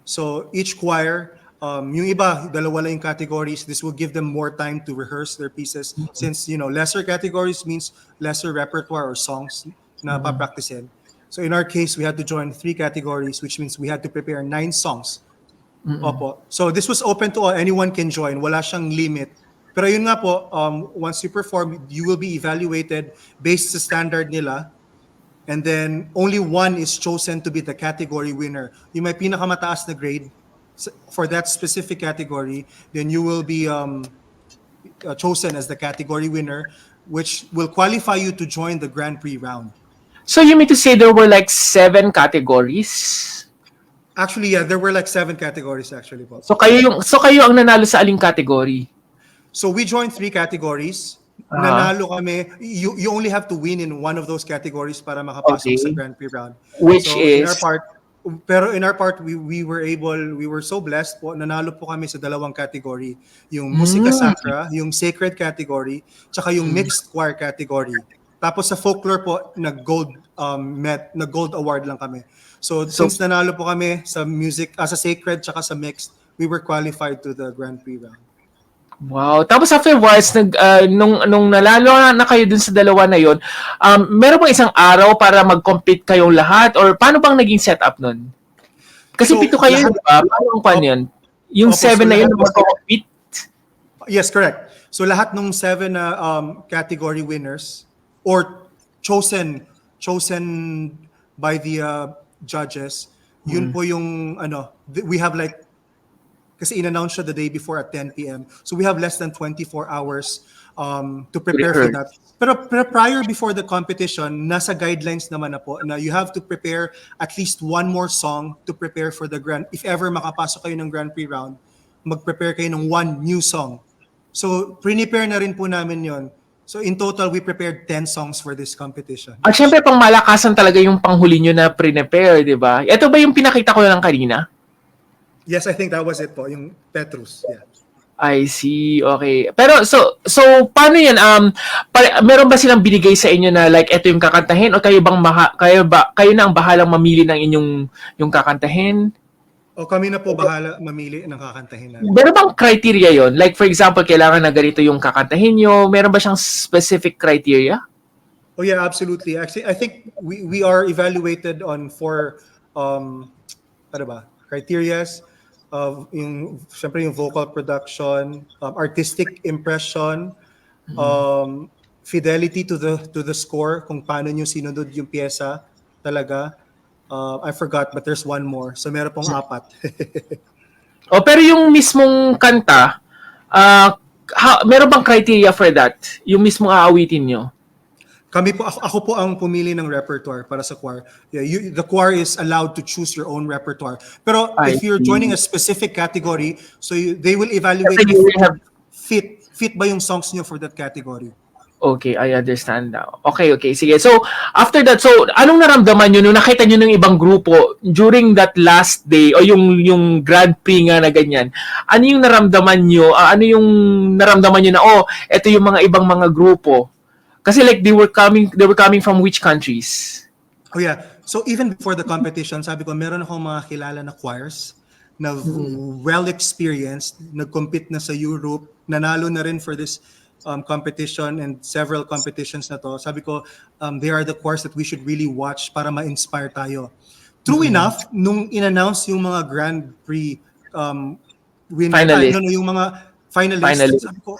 So each choir, yung iba, dalawa lang yung categories. This will give them more time to rehearse their pieces since, lesser categories means lesser repertoire or songs na papracticein. So in our case, we had to join 3 categories, which means we had to prepare 9 songs. Opo. So this was open to all. Anyone can join. Wala siyang limit. Pero yun nga po, once you perform, you will be evaluated based sa standard nila. And then only one is chosen to be the category winner. Yung may pinakamataas na grade for that specific category, then you will be chosen as the category winner, which will qualify you to join the Grand Prix round. So you mean to say there were like 7 categories? Actually, yeah, there were like 7 categories actually po. So kayo ang nanalo sa aling category? So we joined 3 categories. Nanalo kami. You only have to win in one of those categories para makapasok sa Grand Prix round. Which so is? In our part, we were so blessed po. Nanalo po kami sa 2 category. Yung Musika Sacra, yung Sacred category, tsaka yung Mixed Choir category. Tapos sa Folklore po, nag-gold award lang kami. So since nanalo po kami sa music, sa Sacred tsaka sa Mixed, we were qualified to the Grand Prix round. Wow. Tapos afterwards, nung nalalo na kayo dun sa 2 na yon, meron bang isang araw para mag-compete kayong lahat? Or paano bang naging setup nun? Kasi So, 7 kayo, lahat- di ba? Paano ang pan yun? Yung Opo, 7 so na yun, lahat- mag-compete? Yes, correct. So lahat ng 7 category winners or chosen by the judges, yun po yung we have like kasi in-announce siya the day before at 10 p.m. So we have less than 24 hours to prepare for that. Pero prior before the competition, nasa guidelines naman na po na you have to prepare at least one more song to prepare for the if ever makapasok kayo ng Grand Prix round, mag-prepare kayo ng one new song. So prepare na rin po namin yon. So in total, we prepared 10 songs for this competition. At syempre, pang malakasan talaga yung panghuli nyo na prepare, di ba? Ito ba yung pinakita ko lang kanina? Yes, I think that was it po, yung Petrus. Yeah. I see. Okay. Pero so paano 'yan? Meron ba silang binigay sa inyo na like ito yung kakantahin o kayo na ang bahalang mamili ng yung kakantahin? O kami na po bahala mamili ng kakantahin namin. Meron bang criteria 'yon? Like for example, kailangan na ganito yung kakantahin nyo. Meron ba siyang specific criteria? Oh yeah, absolutely. Actually, I think we are evaluated on 4 criterias of syempre yung vocal production, artistic impression, fidelity to the score, kung paano nyo sinunod yung pyesa talaga. I forgot, but there's one more. So meron pong 4. Pero yung mismong kanta, meron bang criteria for that? Yung mismong aawitin nyo? Ako po ang pumili ng repertoire para sa choir. Yeah, the choir is allowed to choose your own repertoire. Pero if you're joining a specific category, so they will evaluate if fit ba yung songs nyo for that category. Okay, I understand now. Okay, sige. So, after that, anong naramdaman nyo nung nakita nyo ng ibang grupo during that last day o yung Grand Prix nga na ganyan? Ano yung naramdaman nyo? Ano yung naramdaman nyo na, eto yung mga ibang mga grupo? Kasi like they were coming from which countries? Oh yeah. So even before the competition, sabi ko meron akong mga kilala na choirs na well experienced, nag-compete na sa Europe, nanalo na rin for this competition and several competitions na to. Sabi ko they are the choirs that we should really watch para ma-inspire tayo. True enough, nung in-announce yung mga Grand Prix yung mga finalists. Sabi ko,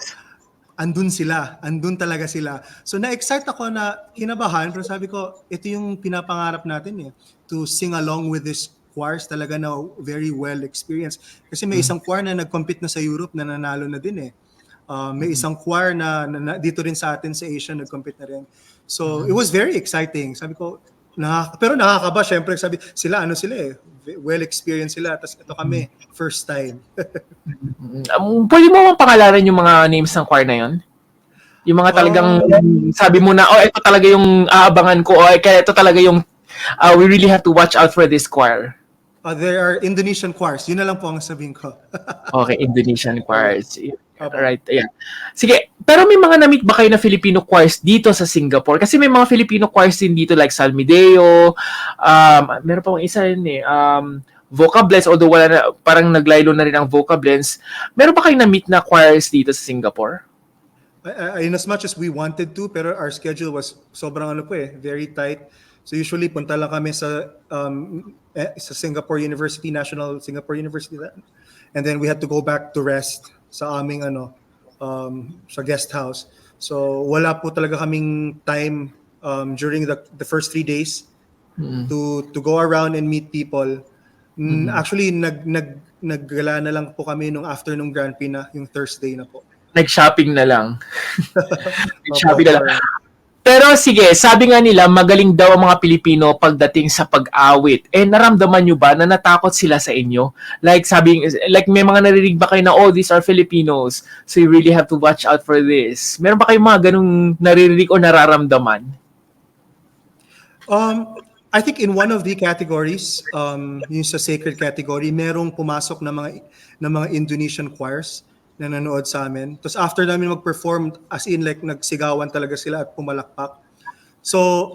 andun talaga sila. So na-excite ako na kinabahan, pero sabi ko, ito yung pinapangarap natin to sing along with these choirs talaga na very well experienced. Kasi may isang choir na nag-compete na sa Europe na nanalo na din may isang choir na dito rin sa atin sa Asia nag-compete na rin. So it was very exciting. Sabi ko, pero nakakaba, syempre sabi, sila well experienced sila, tapos ito kami, first time. Pwede mo bang pangalanan yung mga names ng choir na yun? Yung mga talagang sabi mo na, oh, ito talaga yung aabangan ko, o kaya ito talaga yung we really have to watch out for this choir. There are Indonesian choirs. Yun na lang po ang sabihin ko. Okay, Indonesian choirs. Opo. Right, ayan. Sige, pero may mga na-meet ba kayo na Filipino choirs dito sa Singapore? Kasi may mga Filipino choirs din dito like Salmideo, meron pa isa yun eh, Vocablends, although wala na, parang naglaylo na rin ang Vocablends. Meron ba kayo na-meet na choirs dito sa Singapore? In as much as we wanted to, pero our schedule was sobrang very tight. So usually punta lang kami sa Singapore University, National Singapore University, and then we had to go back to rest sa aming sa guest house. So wala po talaga kaming time during the first 3 days to go around and meet people. Actually naggala na lang po kami nung after nung Grand Prix na, yung Thursday na po. Nag-shopping na lang. Nag-shopping na lang. Pero sige, sabi nga nila, magaling daw ang mga Pilipino pagdating sa pag-awit. Naramdaman nyo ba na natakot sila sa inyo? Like may mga narinig ba kayo na, oh, these are Filipinos, so you really have to watch out for this. Meron ba kayong mga ganung naririnig o nararamdaman? I think in one of the categories, yung sa sacred category, merong pumasok na mga Indonesian choirs na nanood sa amin. Tapos after namin mag-perform, as in like nagsigawan talaga sila at pumalakpak. So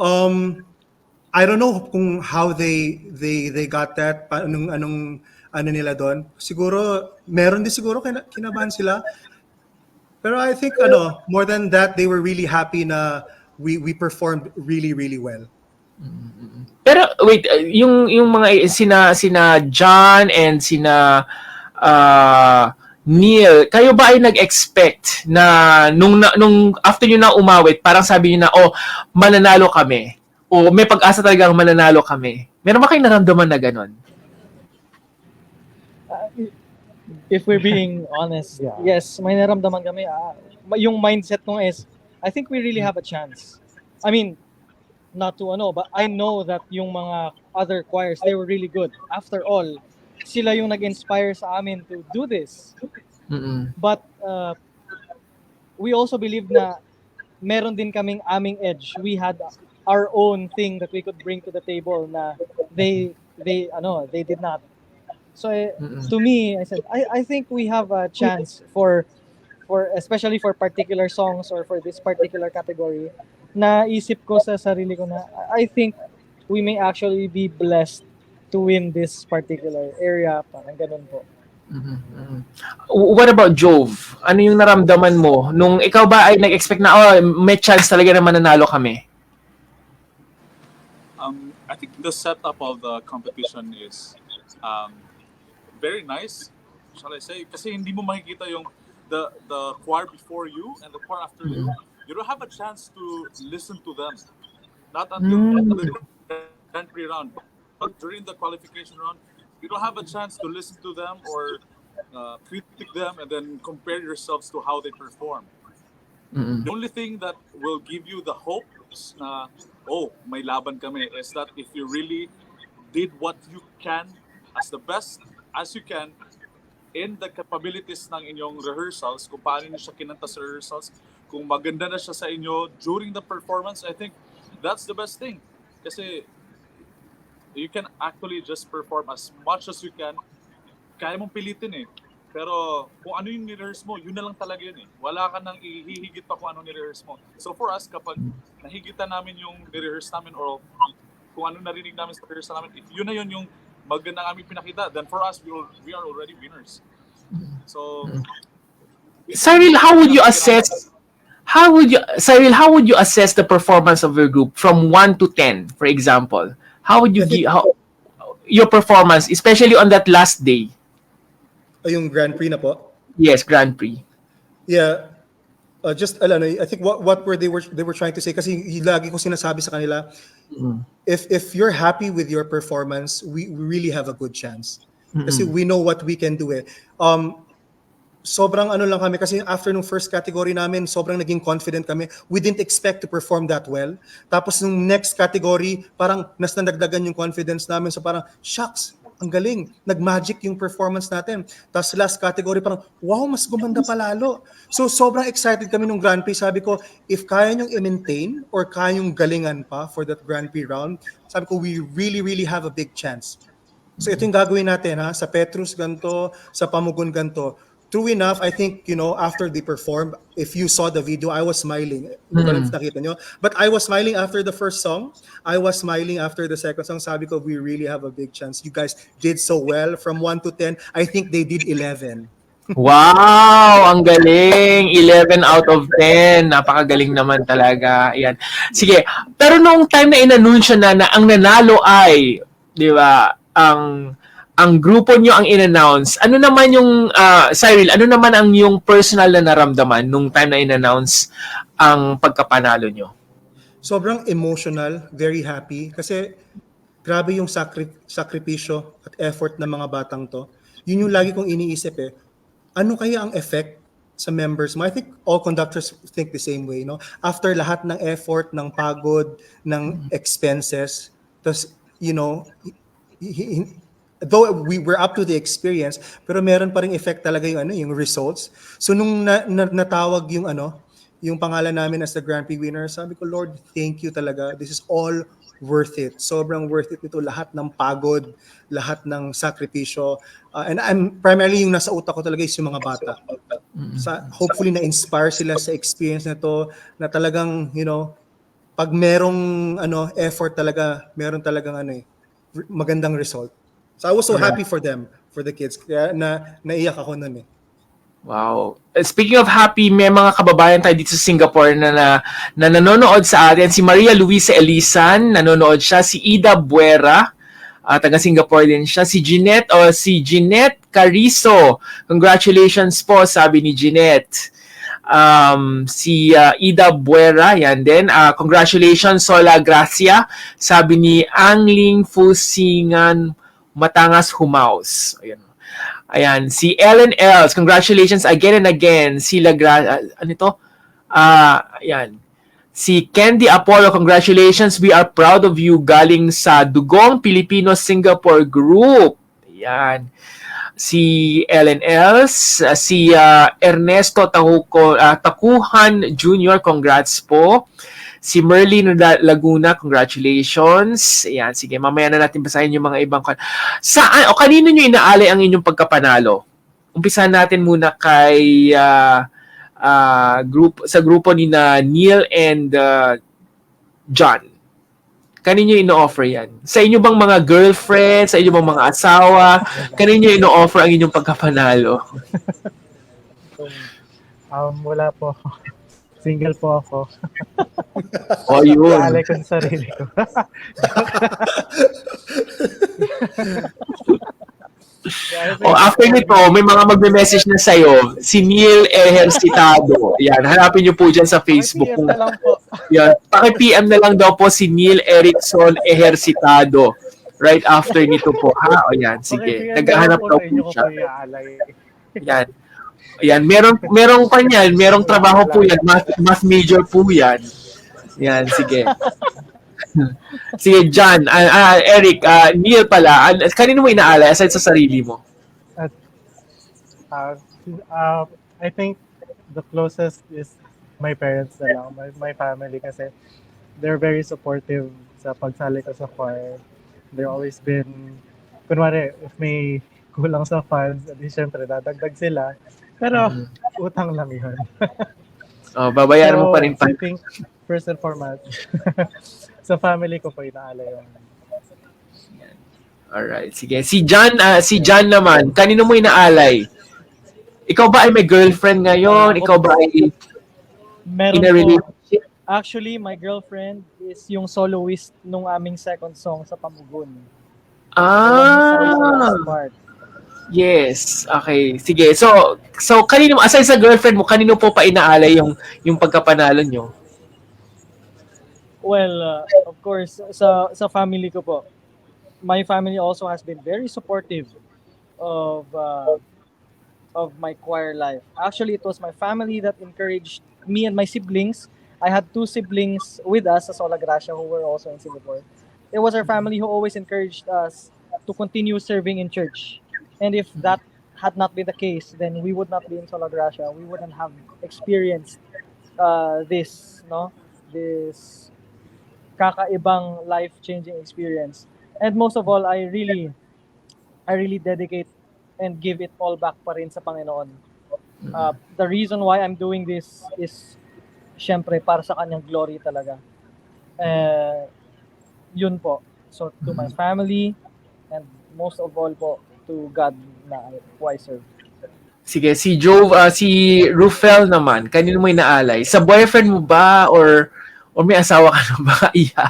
I don't know kung how they got that, anong nila doon. Siguro meron din siguro kinabahan sila. Pero I think more than that, they were really happy na we performed really, really well. Pero wait, yung mga sina John and sina Neil, kayo ba ay nag-expect na nung after nyo na umawit, parang sabi nyo na, oh, mananalo kami. O may pag-asa talagang mananalo kami. Meron ba kayong naramdaman na ganon? If we're being honest, yes, may naramdaman kami. Yung mindset nung is, I think we really have a chance. I mean, not to but I know that yung mga other choirs, they were really good. After all, sila yung nag-inspire sa amin to do this. But we also believe na meron din kaming aming edge. We had our own thing that we could bring to the table na they did not. So to me, I said I think we have a chance for especially for particular songs or for this particular category. Naisip ko sa sarili ko na I think we may actually be blessed to win this particular area, parang ganun po. What about Jove? Ano yung naramdaman mo nung ikaw ba ay nag-expect na may chance talaga na mananalo kami? I think the setup of the competition is very nice, shall I say? Kasi hindi mo makikita yung the choir before you and the choir after you. You don't have a chance to listen to them. Not until the Grand Prix round. But during the qualification round, you don't have a chance to listen to them or critique them and then compare yourselves to how they perform. The only thing that will give you the hope na, oh, may laban kami, is that if you really did what you can as the best as you can in the capabilities ng inyong rehearsals, kung paano niyo siya kinanta sa rehearsals, kung maganda na siya sa inyo during the performance, I think that's the best thing. Kasi you can actually just perform as much as you can. Kaya mong pilitin eh. Pero kung ano yung ni-rehearse mo, yun na lang talaga yun eh. Wala ka nang ihihigit pa kung ano ni-rehearse mo. So for us, kapag nahigitan namin yung ni-rehearse namin or kung ano narinig namin sa rehearsal namin, if yun na yun yung maganda aming pinakita, then for us, we are already winners. So Cyril, how would you assess the performance of your group from 1 to 10, for example? How would you give your performance, especially on that last day? Yung Grand Prix na po? Yes, Grand Prix. Yeah. I think what they were trying to say, kasi lagi ko sinasabi sa kanila, if you're happy with your performance, we really have a good chance. Kasi we know what we can do eh. Sobrang lang kami kasi after nung first category namin, sobrang naging confident kami. We didn't expect to perform that well. Tapos nung next category, parang nas nandagdagan yung confidence namin. So parang, shucks, ang galing, nag-magic yung performance natin. Tapos last category, parang, wow, mas gumanda palalo. So sobrang excited kami nung Grand Prix. Sabi ko, if kaya nyong i-maintain or kaya nyong galingan pa for that Grand Prix round, sabi ko, we really, really have a big chance. So ito yung gagawin natin, ha? Sa Petrus ganto, sa Pamugon ganto. True enough, I think, after they performed, if you saw the video, I was smiling. Hindi ko alam if nakita nyo. But I was smiling after the first song. I was smiling after the second song. Sabi ko, we really have a big chance. You guys did so well. From 1 to 10, I think they did 11. Wow, ang galing. 11 out of 10. Napakagaling naman talaga. Ayan. Sige, pero nung time na inanunsyo na ang nanalo ay, di ba, ang grupo nyo ang in-announce. Ano naman yung, Cyril, ano naman ang yung personal na naramdaman nung time na in-announce ang pagkapanalo nyo? Sobrang emotional, very happy. Kasi grabe yung sakripisyo at effort ng mga batang to. Yun yung lagi kong iniisip eh. Ano kaya ang effect sa members mo? I think all conductors think the same way, no? After lahat ng effort, ng pagod, ng expenses, tas, though we were up to the experience, pero meron pa ring effect talaga yung results. So nung natawag yung pangalan namin as the Grand Prix winner, sabi ko, Lord, thank you talaga. This is all worth it. Sobrang worth it nito. Lahat ng pagod, lahat ng sakripisyo. And I'm primarily yung nasa utak ko talaga is yung mga bata. Hopefully na-inspire sila sa experience na to, na talagang, pag merong effort talaga, meron talagang magandang result. So I was so happy for them, for the kids. Kaya naiyak ako nun eh. Wow. Speaking of happy, may mga kababayan tayo dito sa Singapore na nanonood sa atin. Si Maria Luisa Elisan, nanonood siya. Si Ida Buera, taga Singapore din siya. Si Jeanette Carizo. Congratulations po, sabi ni Jeanette. Si Ida Buera, yan din. Congratulations, Sola Gracia, sabi ni Angling Fusingan Matangas Humaus. Ayan. Si Ellen Els, congratulations again and again. Si ayan. Si Candy Apollo, congratulations. We are proud of you. Galing sa Dugong Filipino-Singapore Group. Ayan. Si Ellen Els, si Ernesto Takuhan Jr., congrats po. Si Merlin Laguna, congratulations. Ayan, sige, mamaya na natin basahin yung mga ibang kanino nyo inaalay ang inyong pagkapanalo? Umpisahan natin muna kay sa grupo ni Neil and John. Kanino ino-offer yan? Sa inyo bang mga girlfriend, sa inyo bang mga asawa, kanino ino-offer ang inyong pagkapanalo? Wala po. Single po ako. Yun. Alay ko sa sarili ko. After nito, may mga magme-message na sa'yo. Si Neil Ejercitado. Yan, hanapin niyo po dyan sa Facebook. PM na lang po. Yan, paki-PM na lang daw po si Neil Erickson Ejercitado. Right after nito po. Yan, sige. Naghahanap daw po siya. Yan. Ayan, merong pa niyan, merong trabaho po yan, math major po yan. Yan, sige. Sige, John, Eric, Neil pala, kanino mo inaalay aside sa sarili mo? I think the closest is my parents na lang, my family, kasi they're very supportive sa pagsali ko sa choir. They've always been, kunwari, if may kulang sa funds, edi syempre, dadagdag sila. Pero, utang lang yun. Babayaran mo pa rin pa. I think, first and foremost, sa family ko po inaalay yun. Alright, sige. Si John naman, kanino mo inaalay? Ikaw ba ay may girlfriend ngayon? Ikaw ba ay Meron in a relationship? Actually, my girlfriend is yung soloist nung aming second song sa Pamugon. Yes. Okay. Sige. So kanino, aside sa girlfriend mo, kanino po pa inaalay yung pagkapanalo nyo? Well, of course, sa family ko po. My family also has been very supportive of my choir life. Actually, it was my family that encouraged me and my siblings. I had 2 siblings with us sa Sola Gracia who were also in Singapore. It was our family who always encouraged us to continue serving in church. And if that had not been the case, then we would not be in Sola Gracia. We wouldn't have experienced this, no? This kakaibang life-changing experience. And most of all, I really dedicate and give it all back pa rin sa Panginoon. The reason why I'm doing this is syempre para sa kanyang glory talaga. Yun po. So to my family and most of all po to God na who I serve. Sige, si si Rufel naman, kanino mo inaalay? Sa boyfriend mo ba or may asawa ka na ba? Iya.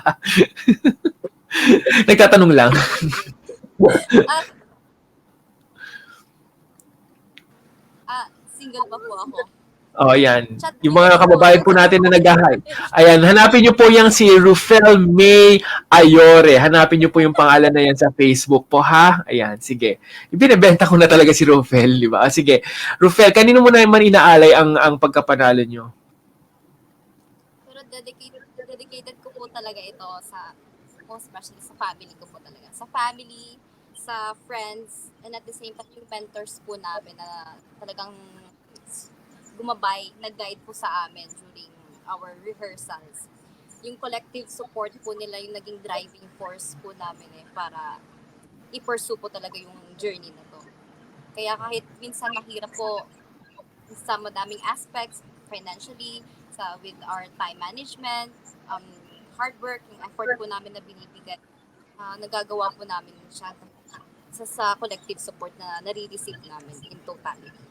Nagtatanong lang. Single pa po ako. Oh, ayan. Yung mga kababayan po natin na nag-hi. Ayan, hanapin niyo po yung si Rufel May Ayore. Hanapin niyo po yung pangalan na yan sa Facebook po, ha? Ayan, sige. Ibinebenta ko na talaga si Rufel, di ba? Sige. Rufel, kanino mo naman inaalay ang pagkapanalo niyo? Pero dedicated ko po talaga ito sa, most especially sa family ko po talaga. Sa family, sa friends, and at the same time, yung mentors po namin na talagang gumabay, nag-guide po sa amin during our rehearsals. Yung collective support po nila yung naging driving force po namin para i-pursue po talaga yung journey na to. Kaya kahit minsan mahirap po sa madaming aspects, financially, with our time management, hard work, yung effort po namin na binibigay, nagagawa po namin siya sa collective support na nare-receive namin in totality.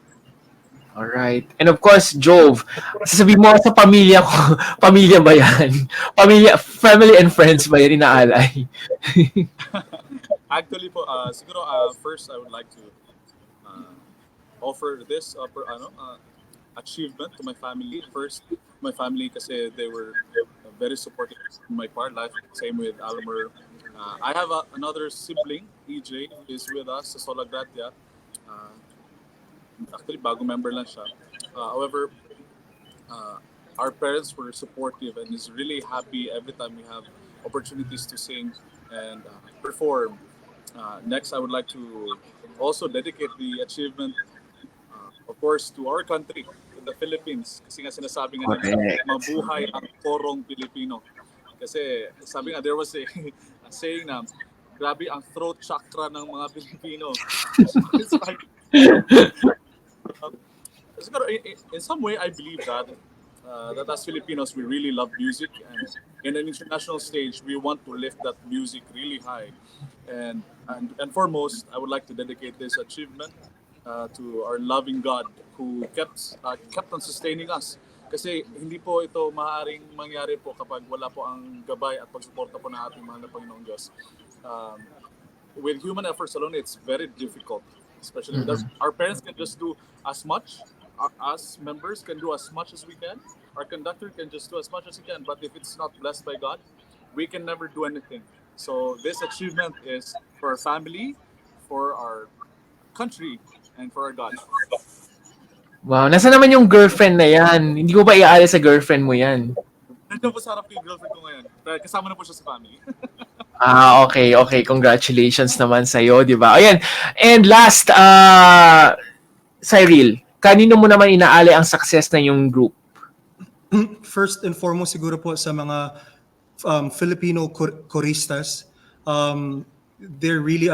Alright. And of course, Jove, sasabihin mo sa pamilya ko, pamilya ba yan? Family and friends ba yan inaalay? Actually po, siguro first I would like to offer this achievement to my family. First, my family kasi they were very supportive in my part life. Same with Almer. I have another sibling, EJ, who is with us sa Sola Gracia. Actually, bagong member lang siya. However, our parents were supportive and is really happy every time we have opportunities to sing and perform. Next, I would like to also dedicate the achievement, of course, to our country, to the Philippines. Kasi nga sinasabi nga nila, mabuhay ang korong Pilipino. Kasi sabi nga, there was a saying na, grabe ang throat chakra ng mga Pilipino. It's like, in some way, I believe that as Filipinos, we really love music, and in an international stage, we want to lift that music really high. And foremost, I would like to dedicate this achievement to our loving God who kept on sustaining us. Kasi hindi po ito maaaring mangyari po kapag wala po ang gabay at pagsuporta po ng ating mahal na Panginoong Diyos. With human efforts alone, it's very difficult. Especially because our parents can just do as much, us members can do as much as we can, our conductor can just do as much as he can, but if it's not blessed by God, we can never do anything. So this achievement is for our family, for our country, and for our God. Wow, nasa naman yung girlfriend na yan? Hindi ko ba iaalay sa girlfriend mo yan? Nandiyan po sa harap yung girlfriend ko ngayon. Kasama na po siya sa family. Okay. Congratulations naman sa'yo, di ba? Ayan. And last, Cyril, kanino mo naman inaalay ang success na yung group? First and foremost, siguro po sa mga Filipino choristas. They're really,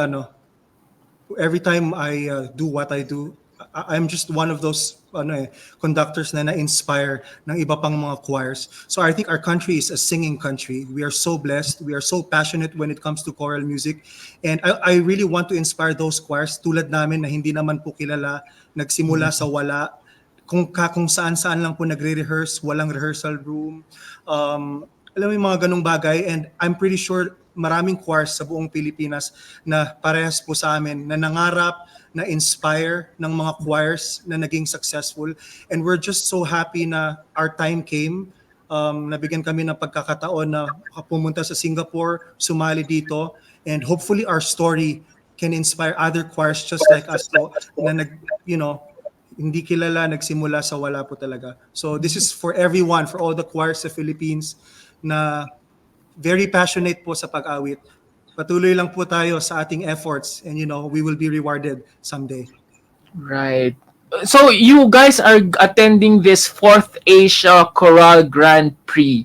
every time I do what I do, I'm just one of those conductors na na-inspire ng iba pang mga choirs. So I think our country is a singing country. We are so blessed. We are so passionate when it comes to choral music. And I really want to inspire those choirs tulad namin na hindi naman po kilala, nagsimula sa wala, kung saan-saan lang po nagre-rehearse, walang rehearsal room. Alam mo yung mga ganung bagay, and I'm pretty sure maraming choirs sa buong Pilipinas na parehas po sa amin, na nangarap, na inspire ng mga choirs na naging successful. And we're just so happy na our time came. Nabigyan kami ng pagkakataon na pumunta sa Singapore, sumali dito, and hopefully our story can inspire other choirs just like us po, na hindi kilala, nagsimula sa wala po talaga. So this is for everyone, for all the choirs sa Philippines na very passionate po sa pag-awit. patuloy lang po tayo sa ating efforts and we will be rewarded someday. Right. So you guys are attending this 4th Asia Choral Grand Prix.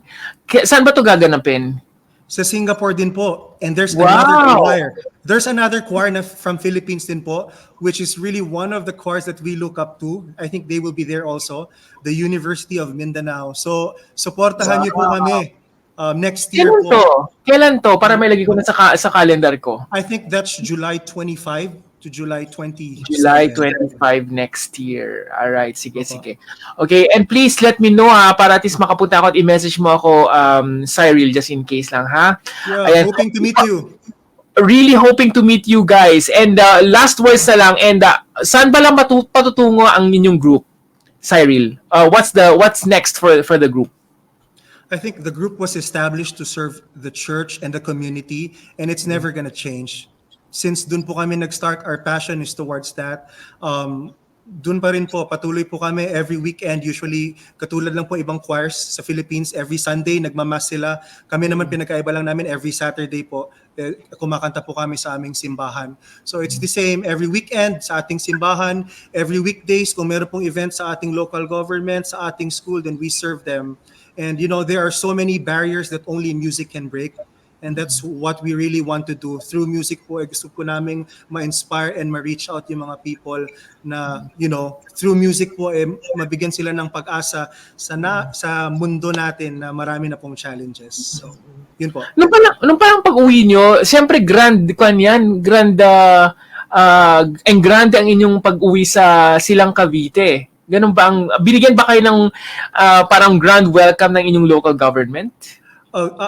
Saan ba 'to gaganapin? Sa Singapore din po. And there's Wow! another choir. There's another choir from Philippines din po, which is really one of the choirs that we look up to. I think they will be there also. The University of Mindanao. So, supportahan niyo po kami. Next year Kailan po. to? Kailan to? Para may lagay ko na sa calendar ko. I think that's July 25 to July 20. July 25 next year. Alright, sige. Okay, and please let me know para at least makapunta ako at i-message mo ako, Cyril, just in case lang ha. Yeah, Ayan. hoping to meet you. Really hoping to meet you guys. And last words na lang, and saan ba lang patutungo ang inyong group, Cyril? What's next for the group? I think the group was established to serve the church and the community, and it's never gonna change. Since dun po kami nag-start, our passion is towards that. Dun pa rin po, patuloy po kami every weekend. Usually, katulad lang po ibang choirs sa Philippines, every Sunday, nagmamas sila. Kami naman pinagkaiba lang namin every Saturday po. Kumakanta po kami sa aming simbahan. So it's the same every weekend sa ating simbahan, every weekdays, kung meron pong event sa ating local government, sa ating school, then we serve them. And there are so many barriers that only music can break. And that's what we really want to do. Through music po, gusto po naming ma-inspire and ma-reach out yung mga people na, through music po, mabigyan sila ng pag-asa sa mundo natin na marami na pong challenges. So, yun po. Nung parang pag-uwi nyo, siyempre grand ang inyong pag-uwi sa Silang Cavite. Ganun ba binigyan ba kayo ng parang grand welcome ng inyong local government?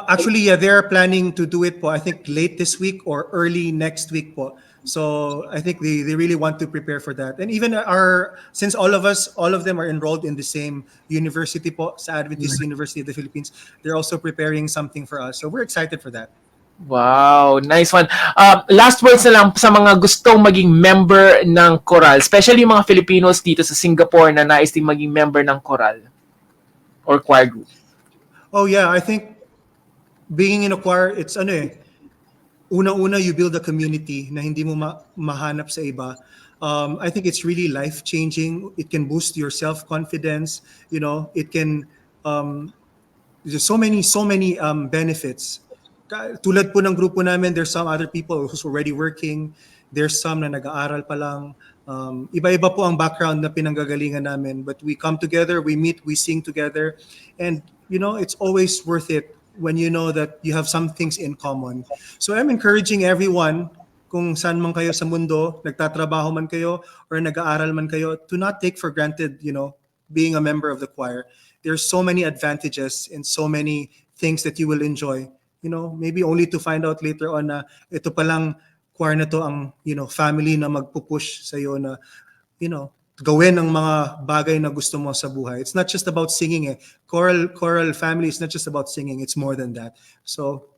Actually, yeah, they're planning to do it po, I think late this week or early next week po. So I think they really want to prepare for that. And even since all of them are enrolled in the same university po, sa Adventist University of the Philippines, they're also preparing something for us. So we're excited for that. Wow, nice one. Last words na lang sa mga gustong maging member ng choral, especially yung mga Filipinos dito sa Singapore na nais ding maging member ng choral or choir group. Oh yeah, I think being in a choir, it's una-una you build a community na hindi mo mahanap sa iba. I think it's really life-changing. It can boost your self-confidence. It can there's so many benefits. Tulad po ng grupo namin, there's some other people who's already working. There's some na nag-aaral pa lang. Iba-iba po ang background na pinanggagalingan namin. But we come together, we meet, we sing together. And, it's always worth it when you know that you have some things in common. So I'm encouraging everyone, kung saan man kayo sa mundo, nagtatrabaho man kayo, or nag-aaral man kayo, to not take for granted, being a member of the choir. There's so many advantages and so many things that you will enjoy. Maybe only to find out later on na ito palang choir na to ang, family na magpupush sa'yo na, gawin ang mga bagay na gusto mo sa buhay. It's not just about singing. Choral family is not just about singing. It's more than that. So,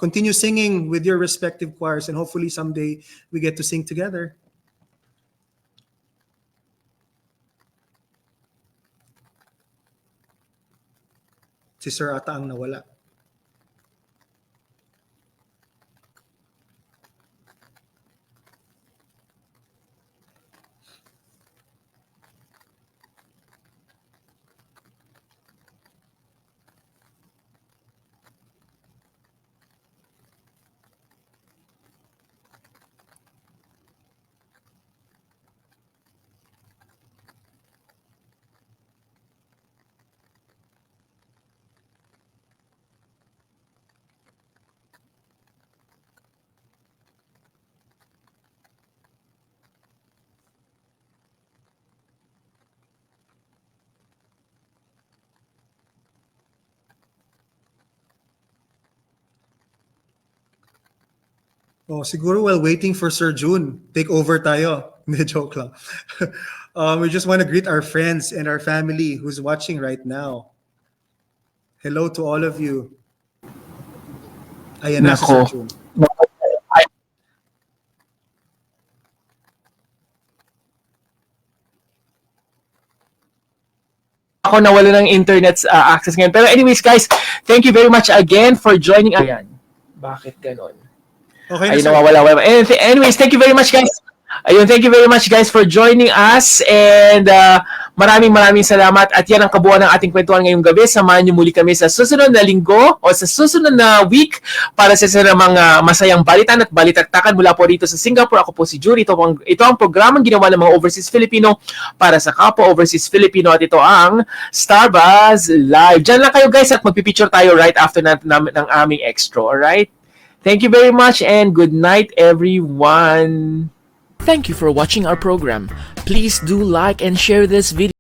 continue singing with your respective choirs and hopefully someday we get to sing together. Si Sir ata ang nawala. Oh, siguro while waiting for Sir June, take over tayo. Hindi, joke lang. We just want to greet our friends and our family who's watching right now. Hello to all of you. Ayan na si Sir June. Ako nawala ng internet access ngayon. Pero anyways guys, thank you very much again for joining. Ayan. Bakit ganon? Okay na, Ayun, sir. nawawala. Anyways, thank you very much, guys. Ayun, thank you very much, guys, for joining us. And maraming salamat. At yan ang kabuuan ng ating kwentuhan ngayong gabi. Samahan niyo muli kami sa susunod na linggo o sa susunod na week para sa mga masayang balitan at balitaktakan mula po rito sa Singapore. Ako po si Jury. Ito ang programang ginawa ng mga Overseas Filipino para sa kapwa Overseas Filipino. At ito ang Starbuzz Live. Diyan lang kayo, guys, at magpipicture tayo right after ng aming extra. Alright? Thank you very much and good night, everyone. Thank you for watching our program. Please do like and share this video.